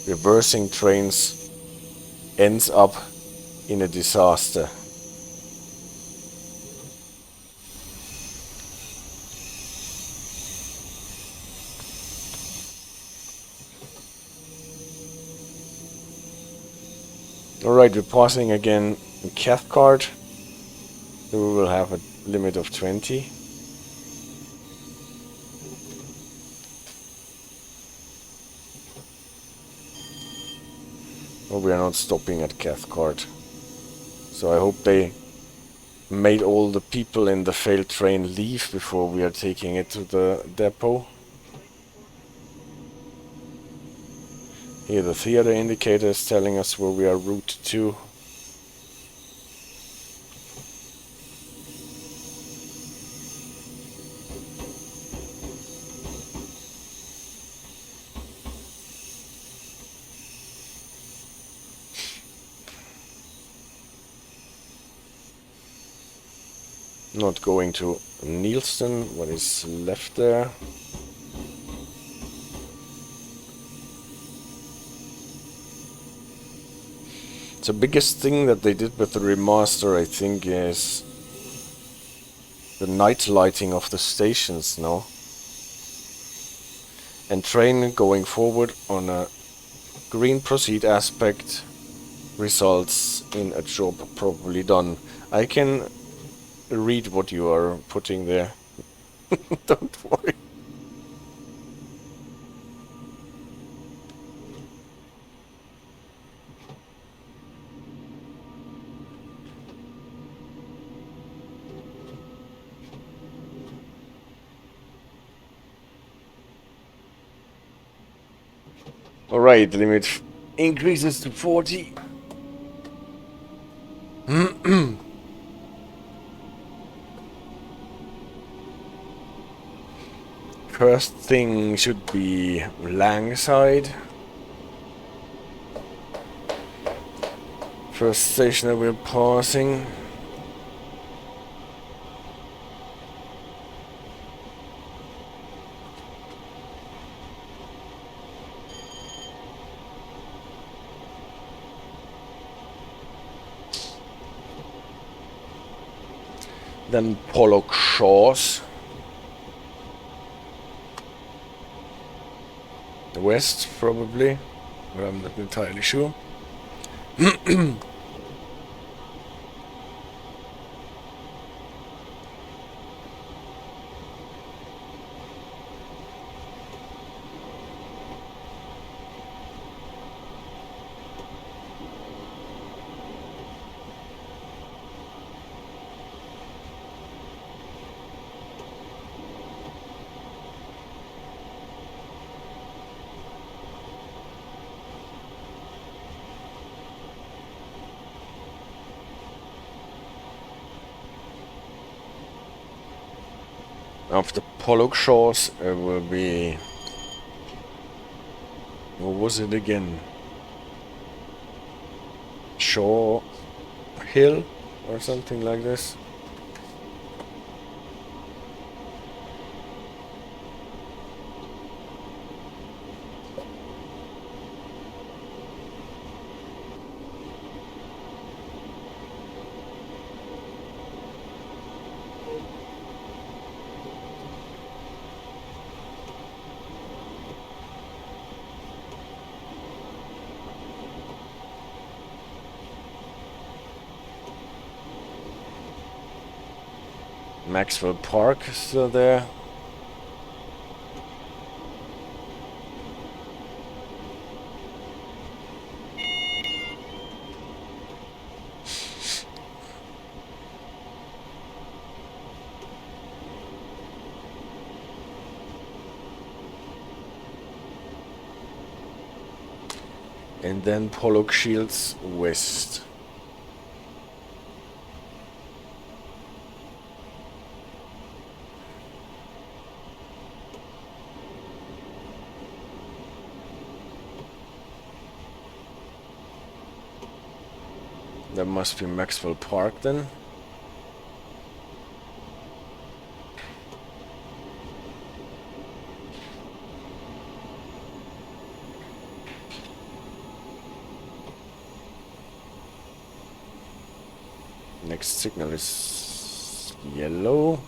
reversing trains ends up in a disaster. Alright, we're passing again in Cathcart. We will have a limit of 20. Well, we are not stopping at Cathcart. So I hope they made all the people in the failed train leave before we are taking it to the depot. Here the theater indicator is telling us where we are route to. Not going to Nielsen, what is left there. The biggest thing that they did with the remaster, I think, is the night lighting of the stations now. And train going forward on a green proceed aspect results in a job probably done. I can read what you are putting there. Don't worry. Alright, the limit increases to 40. First thing should be Langside. First station that we're passing. Then Pollockshields. West, probably, but I'm not entirely sure. After Pollockshields, it will be... what was it again? Shaw Hill or something like this. Maxwell Park is still there. And then Pollockshields west. That must be Maxwell Park then. Next signal is yellow.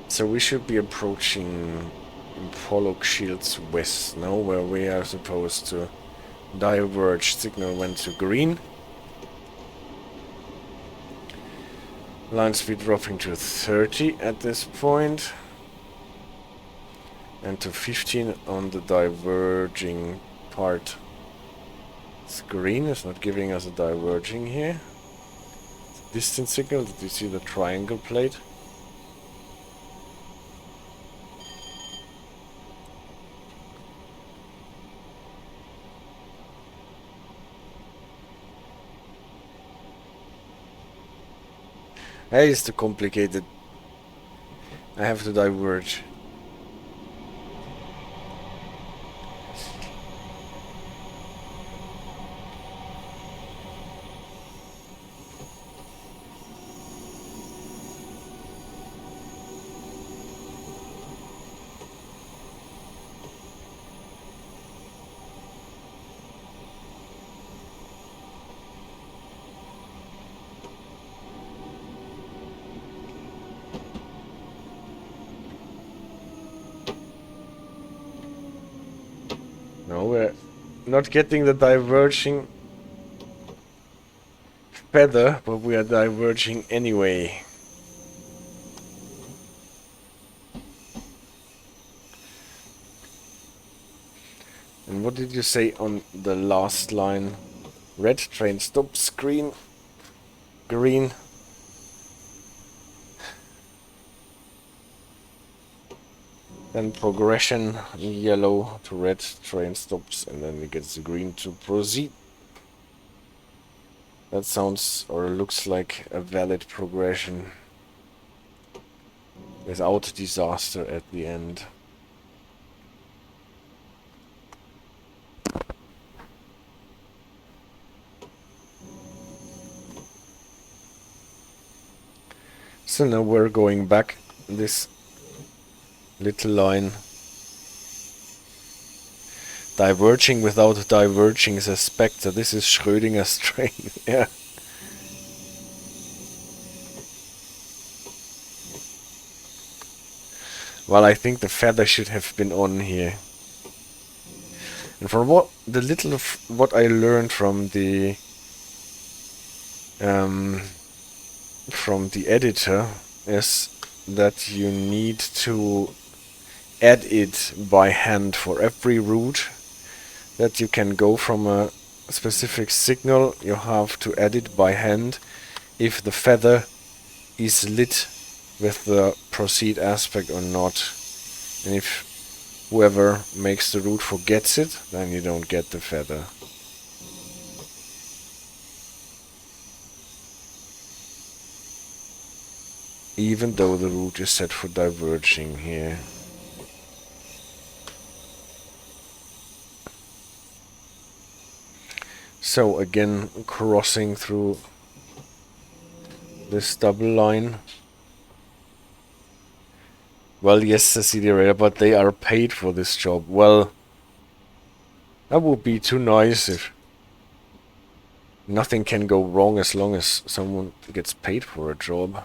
So we should be approaching Pollockshields west now, where we are supposed to diverge. Signal went to green. Line speed dropping to 30 at this point. And to 15 on the diverging part. It's green, it's not giving us a diverging here. Distance signal, did you see the triangle plate? Hey, it's too complicated. I have to diverge. No, we're not getting the diverging feather, but we are diverging anyway. And what did you say on the last line? Red train stops, green. Then progression, yellow to red, train stops, and then it gets green to proceed. That sounds or looks like a valid progression. Without disaster at the end. So now we're going back this little line. Diverging without diverging is a spectre. This is Schrödinger's train. Yeah. Well, I think the feather should have been on here. And from what the little of what I learned from the editor is that you need to add it by hand for every route that you can go from a specific signal. You have to add it by hand if the feather is lit with the proceed aspect or not. And if whoever makes the route forgets it, then you don't get the feather. Even though the route is set for diverging here. So again, crossing through this double line. Well, yes, subsidiary, but they are paid for this job. Well, that would be too nice if nothing can go wrong as long as someone gets paid for a job.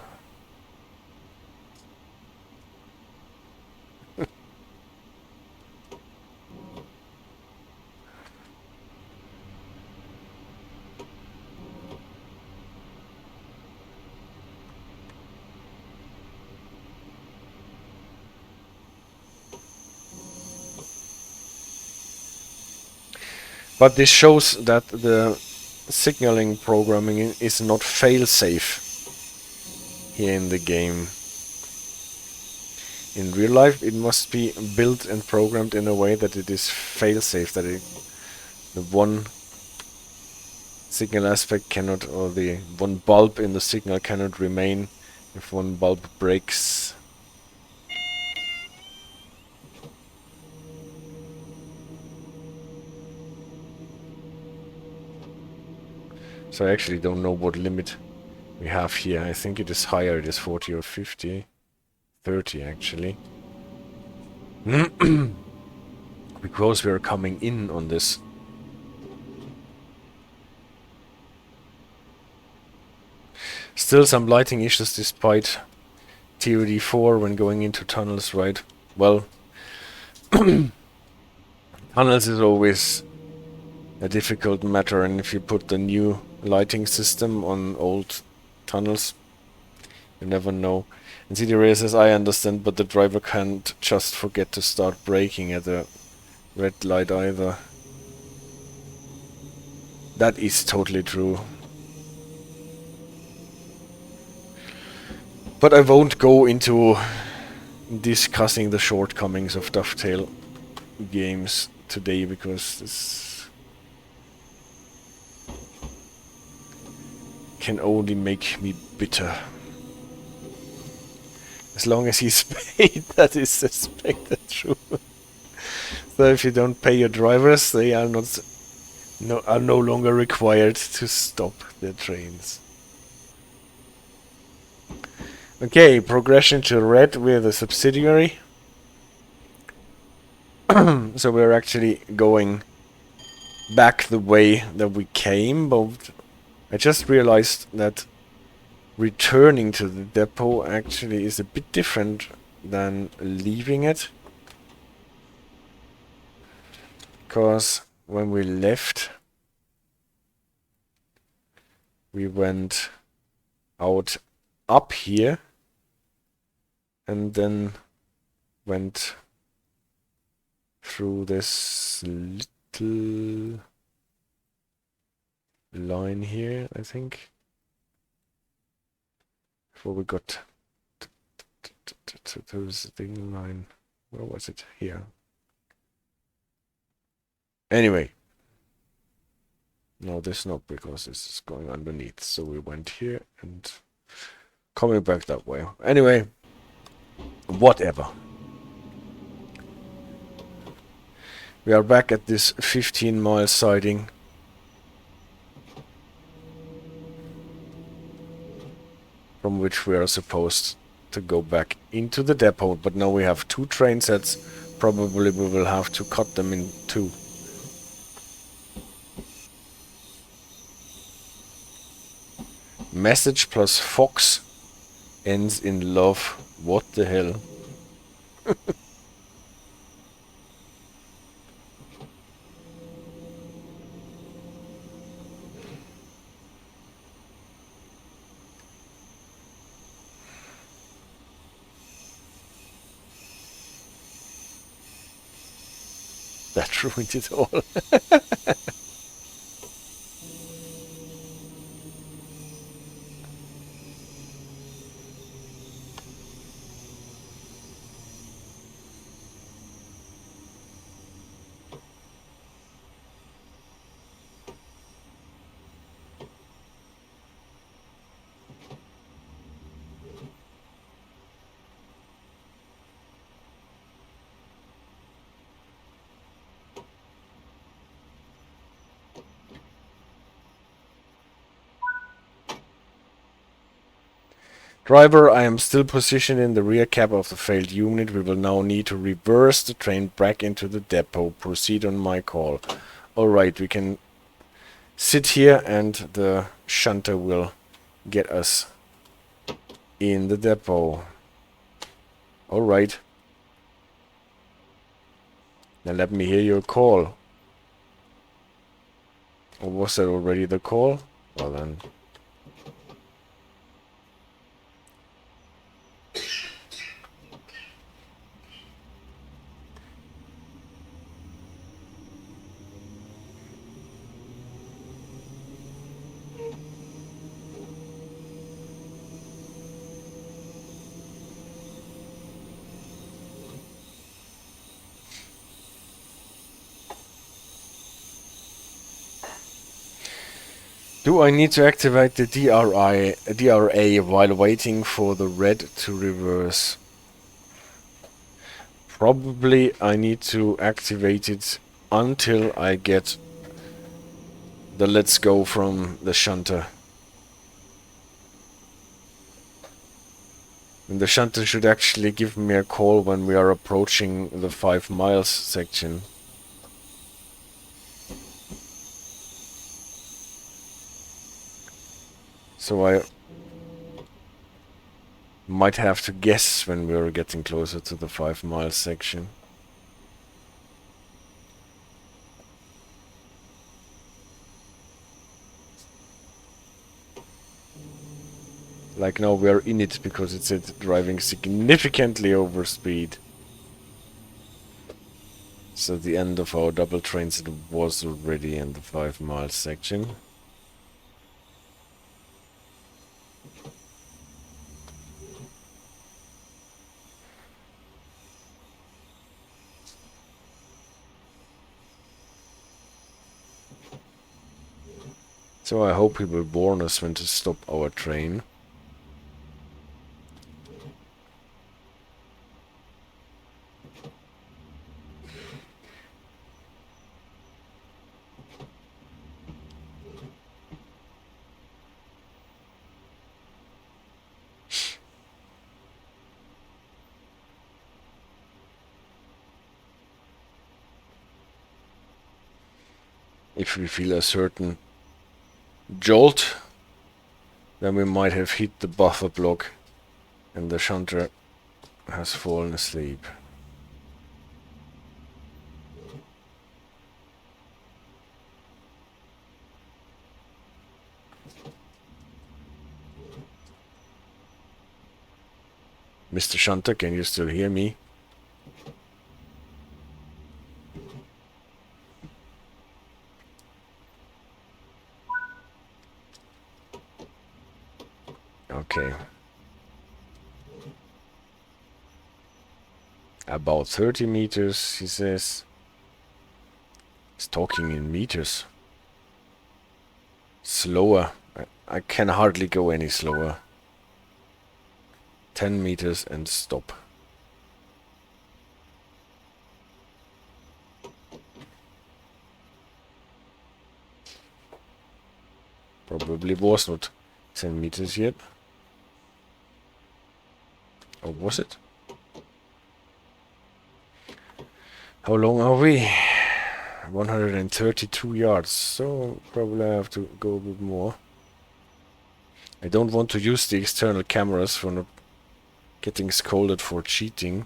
But this shows that the signaling programming is not fail-safe here in the game. In real life, it must be built and programmed in a way that it is fail-safe, that the one signal aspect cannot, or the one bulb in the signal cannot remain if one bulb breaks. So I actually don't know what limit we have here. I think it is higher, it is 40 or 50. 30 actually. Because we are coming in on this. Still some lighting issues despite TOD 4 when going into tunnels, right? Well, tunnels is always a difficult matter, and if you put the new lighting system on old tunnels, you never know. And CDRA says, I understand, but the driver can't just forget to start braking at a red light either. That is totally true. But I won't go into discussing the shortcomings of Dovetail games today, because this can only make me bitter. As long as he's paid, that is suspected true. So if you don't pay your drivers, they are no longer required to stop their trains. Okay, progression to red with a subsidiary. So we're actually going back the way that we came, but I just realized that returning to the depot actually is a bit different than leaving it. Because when we left, we went out up here and then went through this little line here, I think, before we got to the thing line. Where was it? Here. Anyway. No, this not, because this is going underneath. So we went here and coming back that way. Anyway, whatever. We are back at this 15-mile siding. From which we are supposed to go back into the depot. But now we have two train sets. Probably we will have to cut them in two. Message plus Fox ends in love. What the hell? That ruined it all. Driver, I am still positioned in the rear cab of the failed unit. We will now need to reverse the train back into the depot. Proceed on my call. Alright, we can sit here and the shunter will get us in the depot. Alright. Now let me hear your call. Or was that already the call? Well then. Do I need to activate the DRA while waiting for the red to reverse? Probably I need to activate it until I get the let's go from the shunter. And the shunter should actually give me a call when we are approaching the 5 miles section. So I might have to guess when we are getting closer to the 5 miles section. Like now we are in it because it said driving significantly over speed. So the end of our double transit was already in the 5 miles section. So I hope he will warn us when to stop our train. If we feel a certain jolt, then we might have hit the buffer block and the shunter has fallen asleep. Mr. Shunter, can you still hear me? Okay. About 30 meters, he says. He's talking in meters. Slower. I can hardly go any slower. 10 meters and stop. Probably was not 10 meters yet. Or was it? How long are we? 132 yards, so probably I have to go a bit more. I don't want to use the external cameras for not getting scolded for cheating.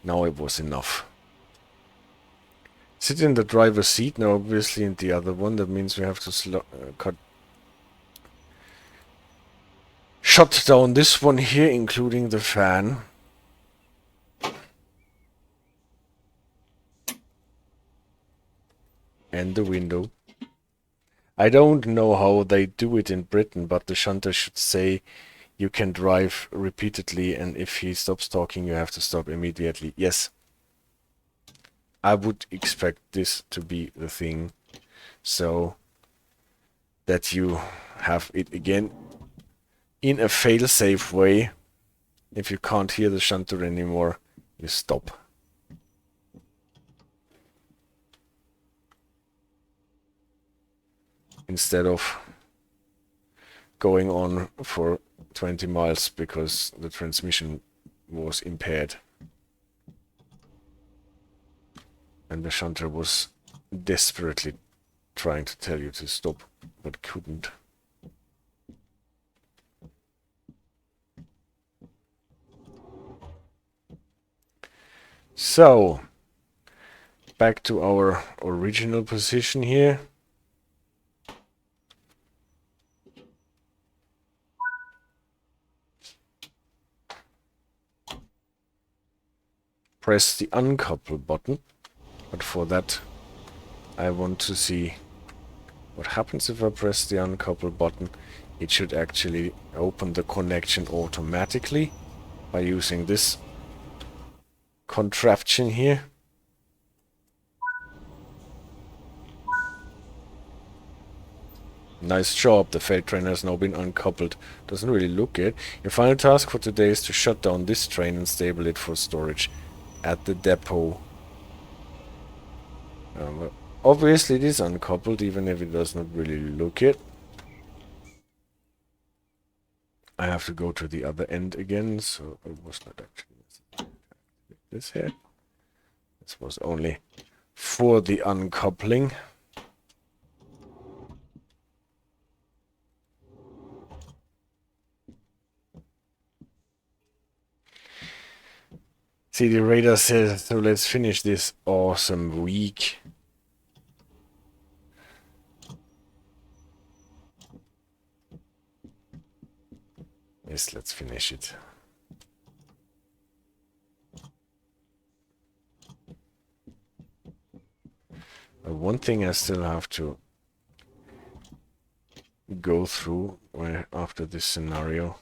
Now it was enough. Sit in the driver's seat, now obviously in the other one, that means we have to shut down this one here, including the fan. And the window. I don't know how they do it in Britain, but the shunter should say you can drive repeatedly, and if he stops talking, you have to stop immediately. Yes. I would expect this to be the thing, so that you have it again in a fail-safe way. If you can't hear the shunter anymore, you stop. Instead of going on for 20 miles because the transmission was impaired. And the shunter was desperately trying to tell you to stop, but couldn't. So, back to our original position here. Press the uncouple button, but for that I want to see what happens if I press the uncouple button. It should actually open the connection automatically by using this contraption here. Nice job, the failed train has now been uncoupled. Doesn't really look it. Your final task for today is to shut down this train and stable it for storage at the depot. Well, obviously it is uncoupled, even if it does not really look it. I have to go to the other end again, so it was not actually this here. This was only for the uncoupling. See, the radar says, so let's finish this awesome week. Yes, let's finish it. One thing I still have to go through after this scenario.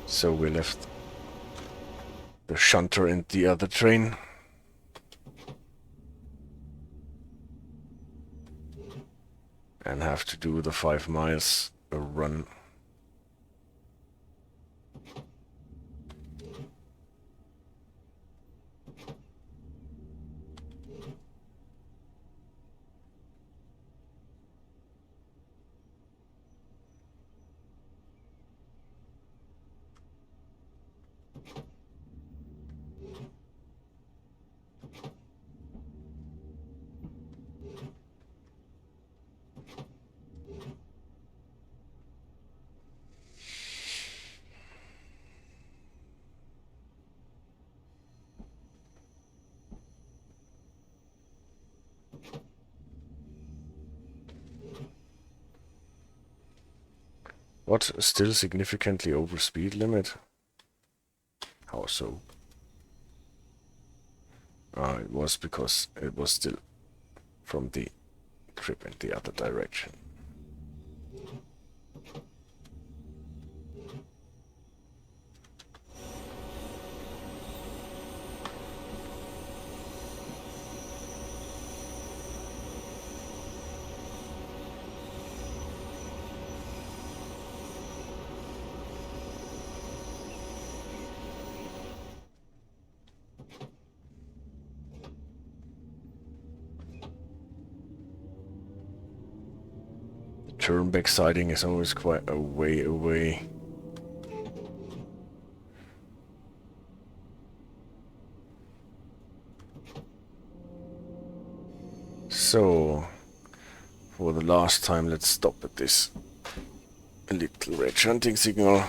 So we left the shunter and the other train. And have to do the 5 miles a run. What? Still significantly over speed limit? How so? It was because it was still from the trip in the other direction. Turnback siding is always quite a way away. So, for the last time, let's stop at this little red shunting signal.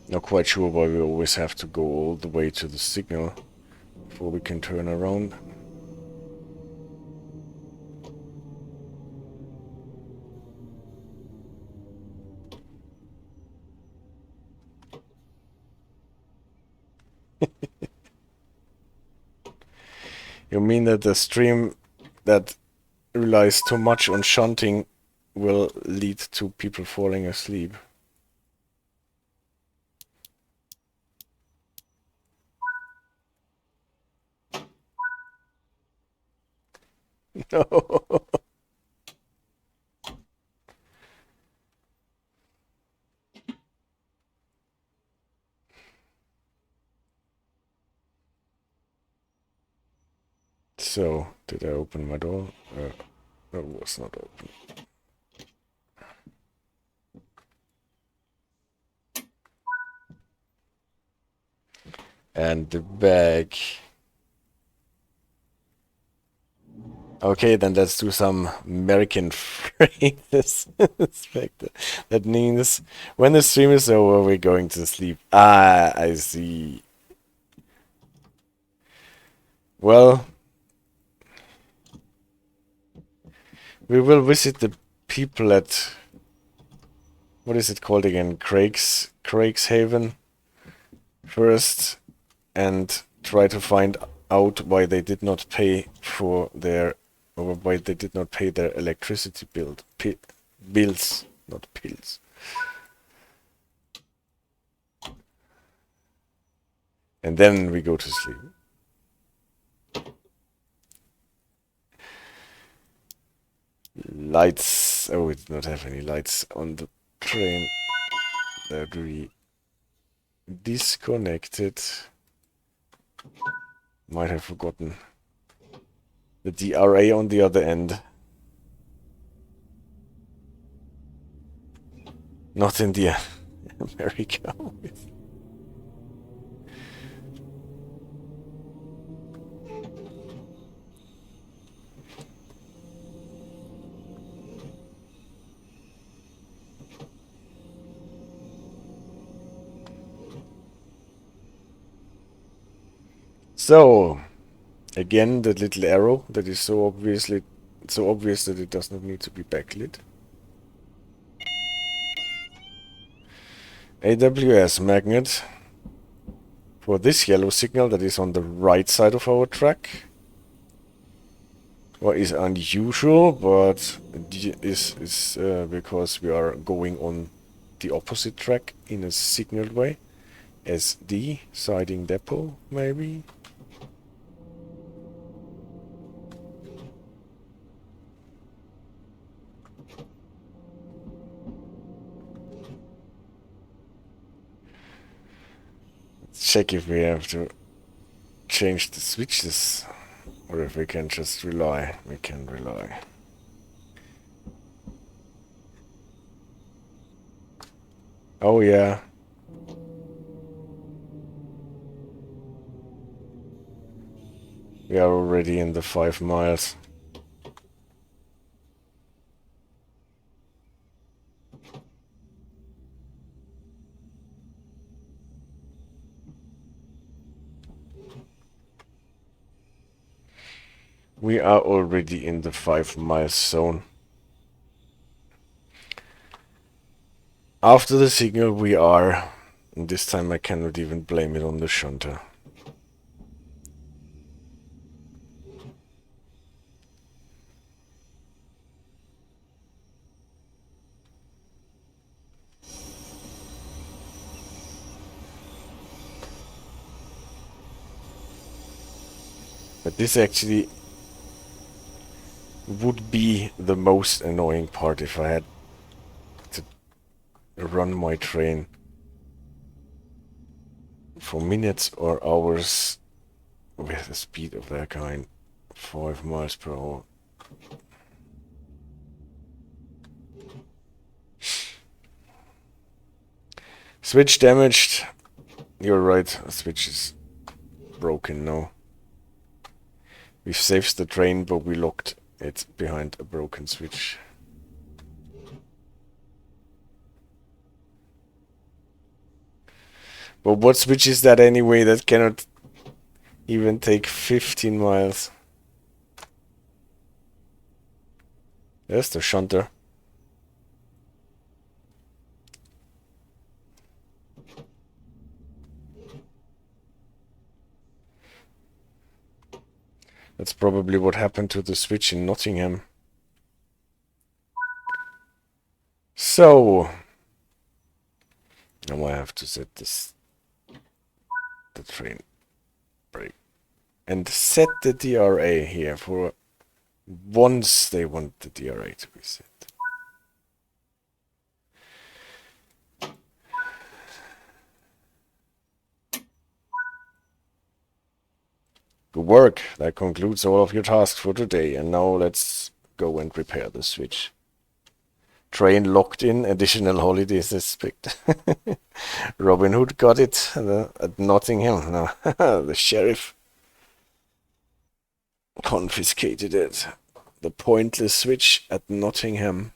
Not quite sure why we always have to go all the way to the signal before we can turn around. You mean that the stream that relies too much on shunting will lead to people falling asleep? No. So, did I open my door? No, it was not open. And the bag. Okay, then let's do some American phrases. That means when the stream is over, we're going to sleep. Ah, I see. Well, we will visit the people at, what is it called again? Craig's Haven first, and try to find out why they did not pay for their, or why they did not pay their electricity bills, not pills. And then we go to sleep. Lights. Oh, we did not have any lights on the train that we disconnected. Might have forgotten the DRA on the other end. Not in the America. So, again, the little arrow that is so obvious that it does not need to be backlit. AWS magnet for this yellow signal that is on the right side of our track. What is unusual, but is because we are going on the opposite track in a signaled way. SD, siding depot, maybe? Let's check if we have to change the switches, or if we can just rely. We can rely. Oh yeah. We are already in the 5 miles. We are already in the 5-mile zone. After the signal we are, and this time I cannot even blame it on the shunter. But this actually would be the most annoying part if I had to run my train for minutes or hours with a speed of that kind. 5 miles per hour. Switch damaged. You're right, the switch is broken now. We've saved the train, but we locked it behind a broken switch. But what switch is that anyway that cannot even take 15 miles? There's the shunter. That's probably what happened to the switch in Nottingham. So, now I have to set the train brake and set the DRA here for once they want the DRA to be set. Good work. That concludes all of your tasks for today. And now let's go and repair the switch. Train locked in. Additional holidays expected. Robin Hood got it at Nottingham. No, the sheriff confiscated it. The pointless switch at Nottingham.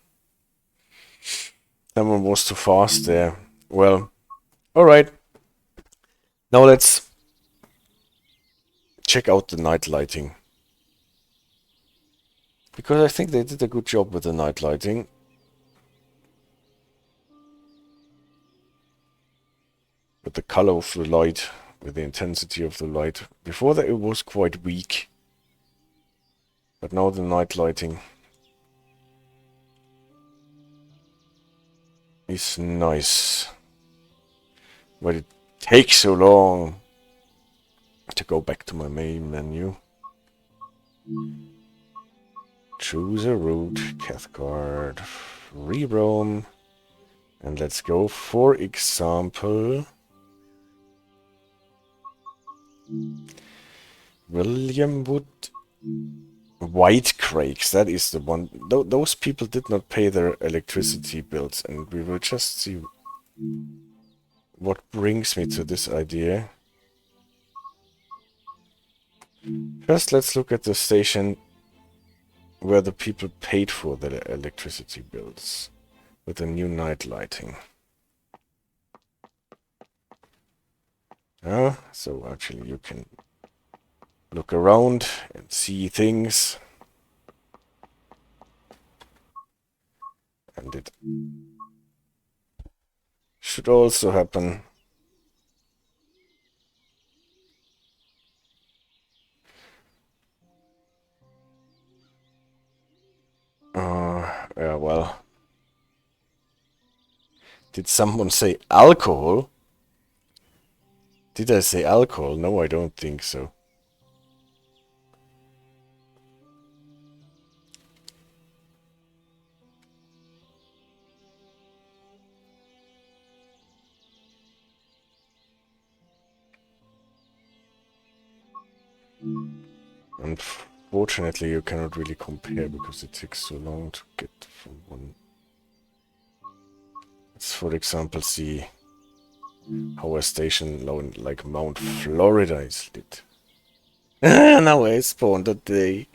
Someone was too fast there. Well, alright. Now let's check out the night lighting. Because I think they did a good job with the night lighting. With the color of the light, with the intensity of the light. Before that it was quite weak. But now the night lighting is nice. But it takes so long to go back to my main menu. Choose a route, Cathcart, re-roam, and let's go, for example, William Wood, White Craigs. That is the one. Those people did not pay their electricity bills, and we will just see what brings me to this idea. First, let's look at the station where the people paid for their electricity bills with the new night lighting. So actually you can look around and see things. And it should also happen. Yeah, well. Did someone say alcohol? Did I say alcohol? No, I don't think so. Unfortunately, you cannot really compare because it takes so long to get from one. Let's, for example, see how a station like Mount Florida is lit. Now I spawned a day.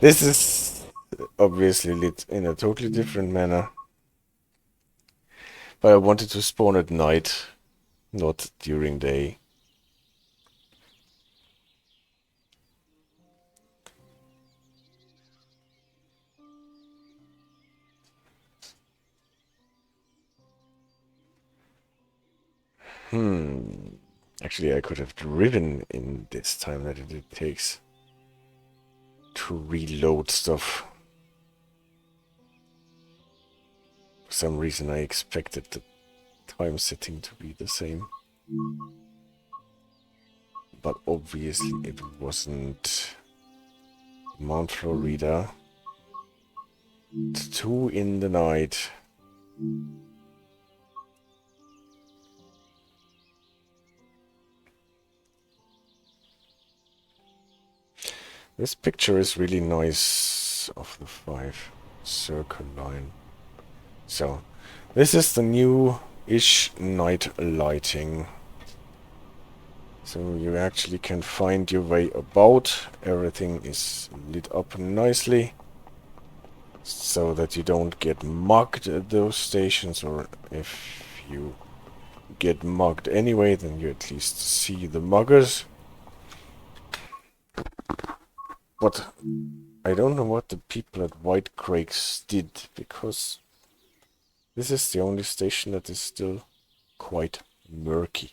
This is obviously lit in a totally different manner. But I wanted to spawn at night, not during day. Actually, I could have driven in this time that it takes to reload stuff. For some reason, I expected the time setting to be the same. But obviously, it wasn't. Mount Florida. It's 2 in the night. This picture is really nice of the 5 circle line. So, this is the new-ish night lighting. So you actually can find your way about. Everything is lit up nicely. So that you don't get mugged at those stations, or if you get mugged anyway, then you at least see the muggers. But I don't know what the people at White Craigs did, because this is the only station that is still quite murky.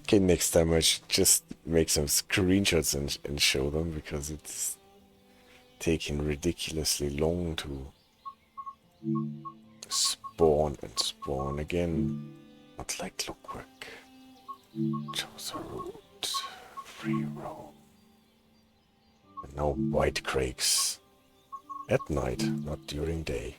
Okay, next time I should just make some screenshots and show them, because it's taking ridiculously long to spawn and spawn again. Not like clockwork. Choose a route. Free roam. And no white craigs. At night, not during day.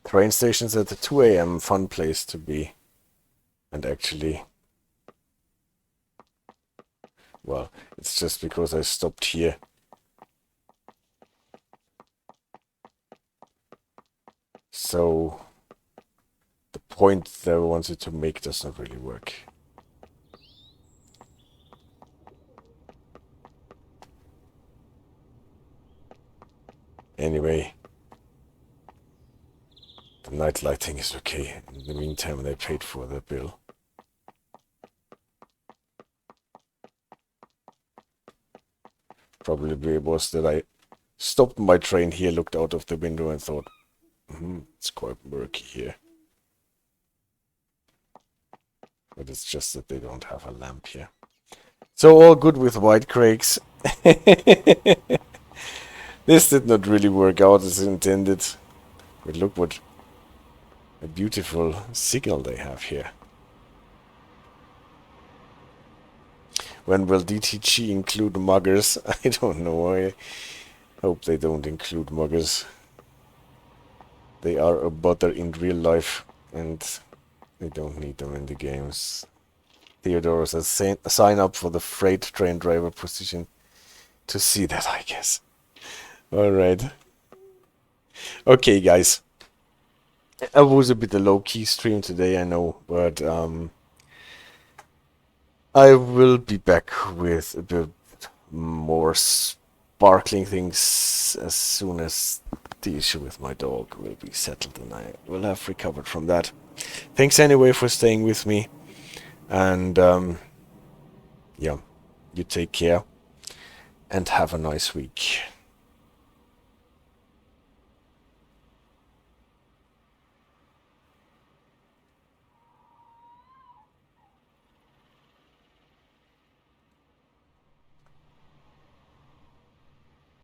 Train stations at the 2 a.m. fun place to be. And actually, well, it's just because I stopped here. So the point that I wanted to make does not really work. Anyway, the night lighting is okay. In the meantime, they paid for the bill. Probably it was that I stopped my train here, looked out of the window and thought, it's quite murky here. But it's just that they don't have a lamp here. So all good with white craigs. This did not really work out as intended. But look what a beautiful signal they have here. When will DTG include muggers? I don't know. I hope they don't include muggers. They are a bother in real life, and they don't need them in the games. Theodore says, sign up for the freight train driver position to see that, I guess. Alright. Okay, guys. It was a bit a low-key stream today, I know, but I will be back with a bit more sparkling things as soon as the issue with my dog will be settled and I will have recovered from that. Thanks anyway for staying with me, and yeah, you take care and have a nice week.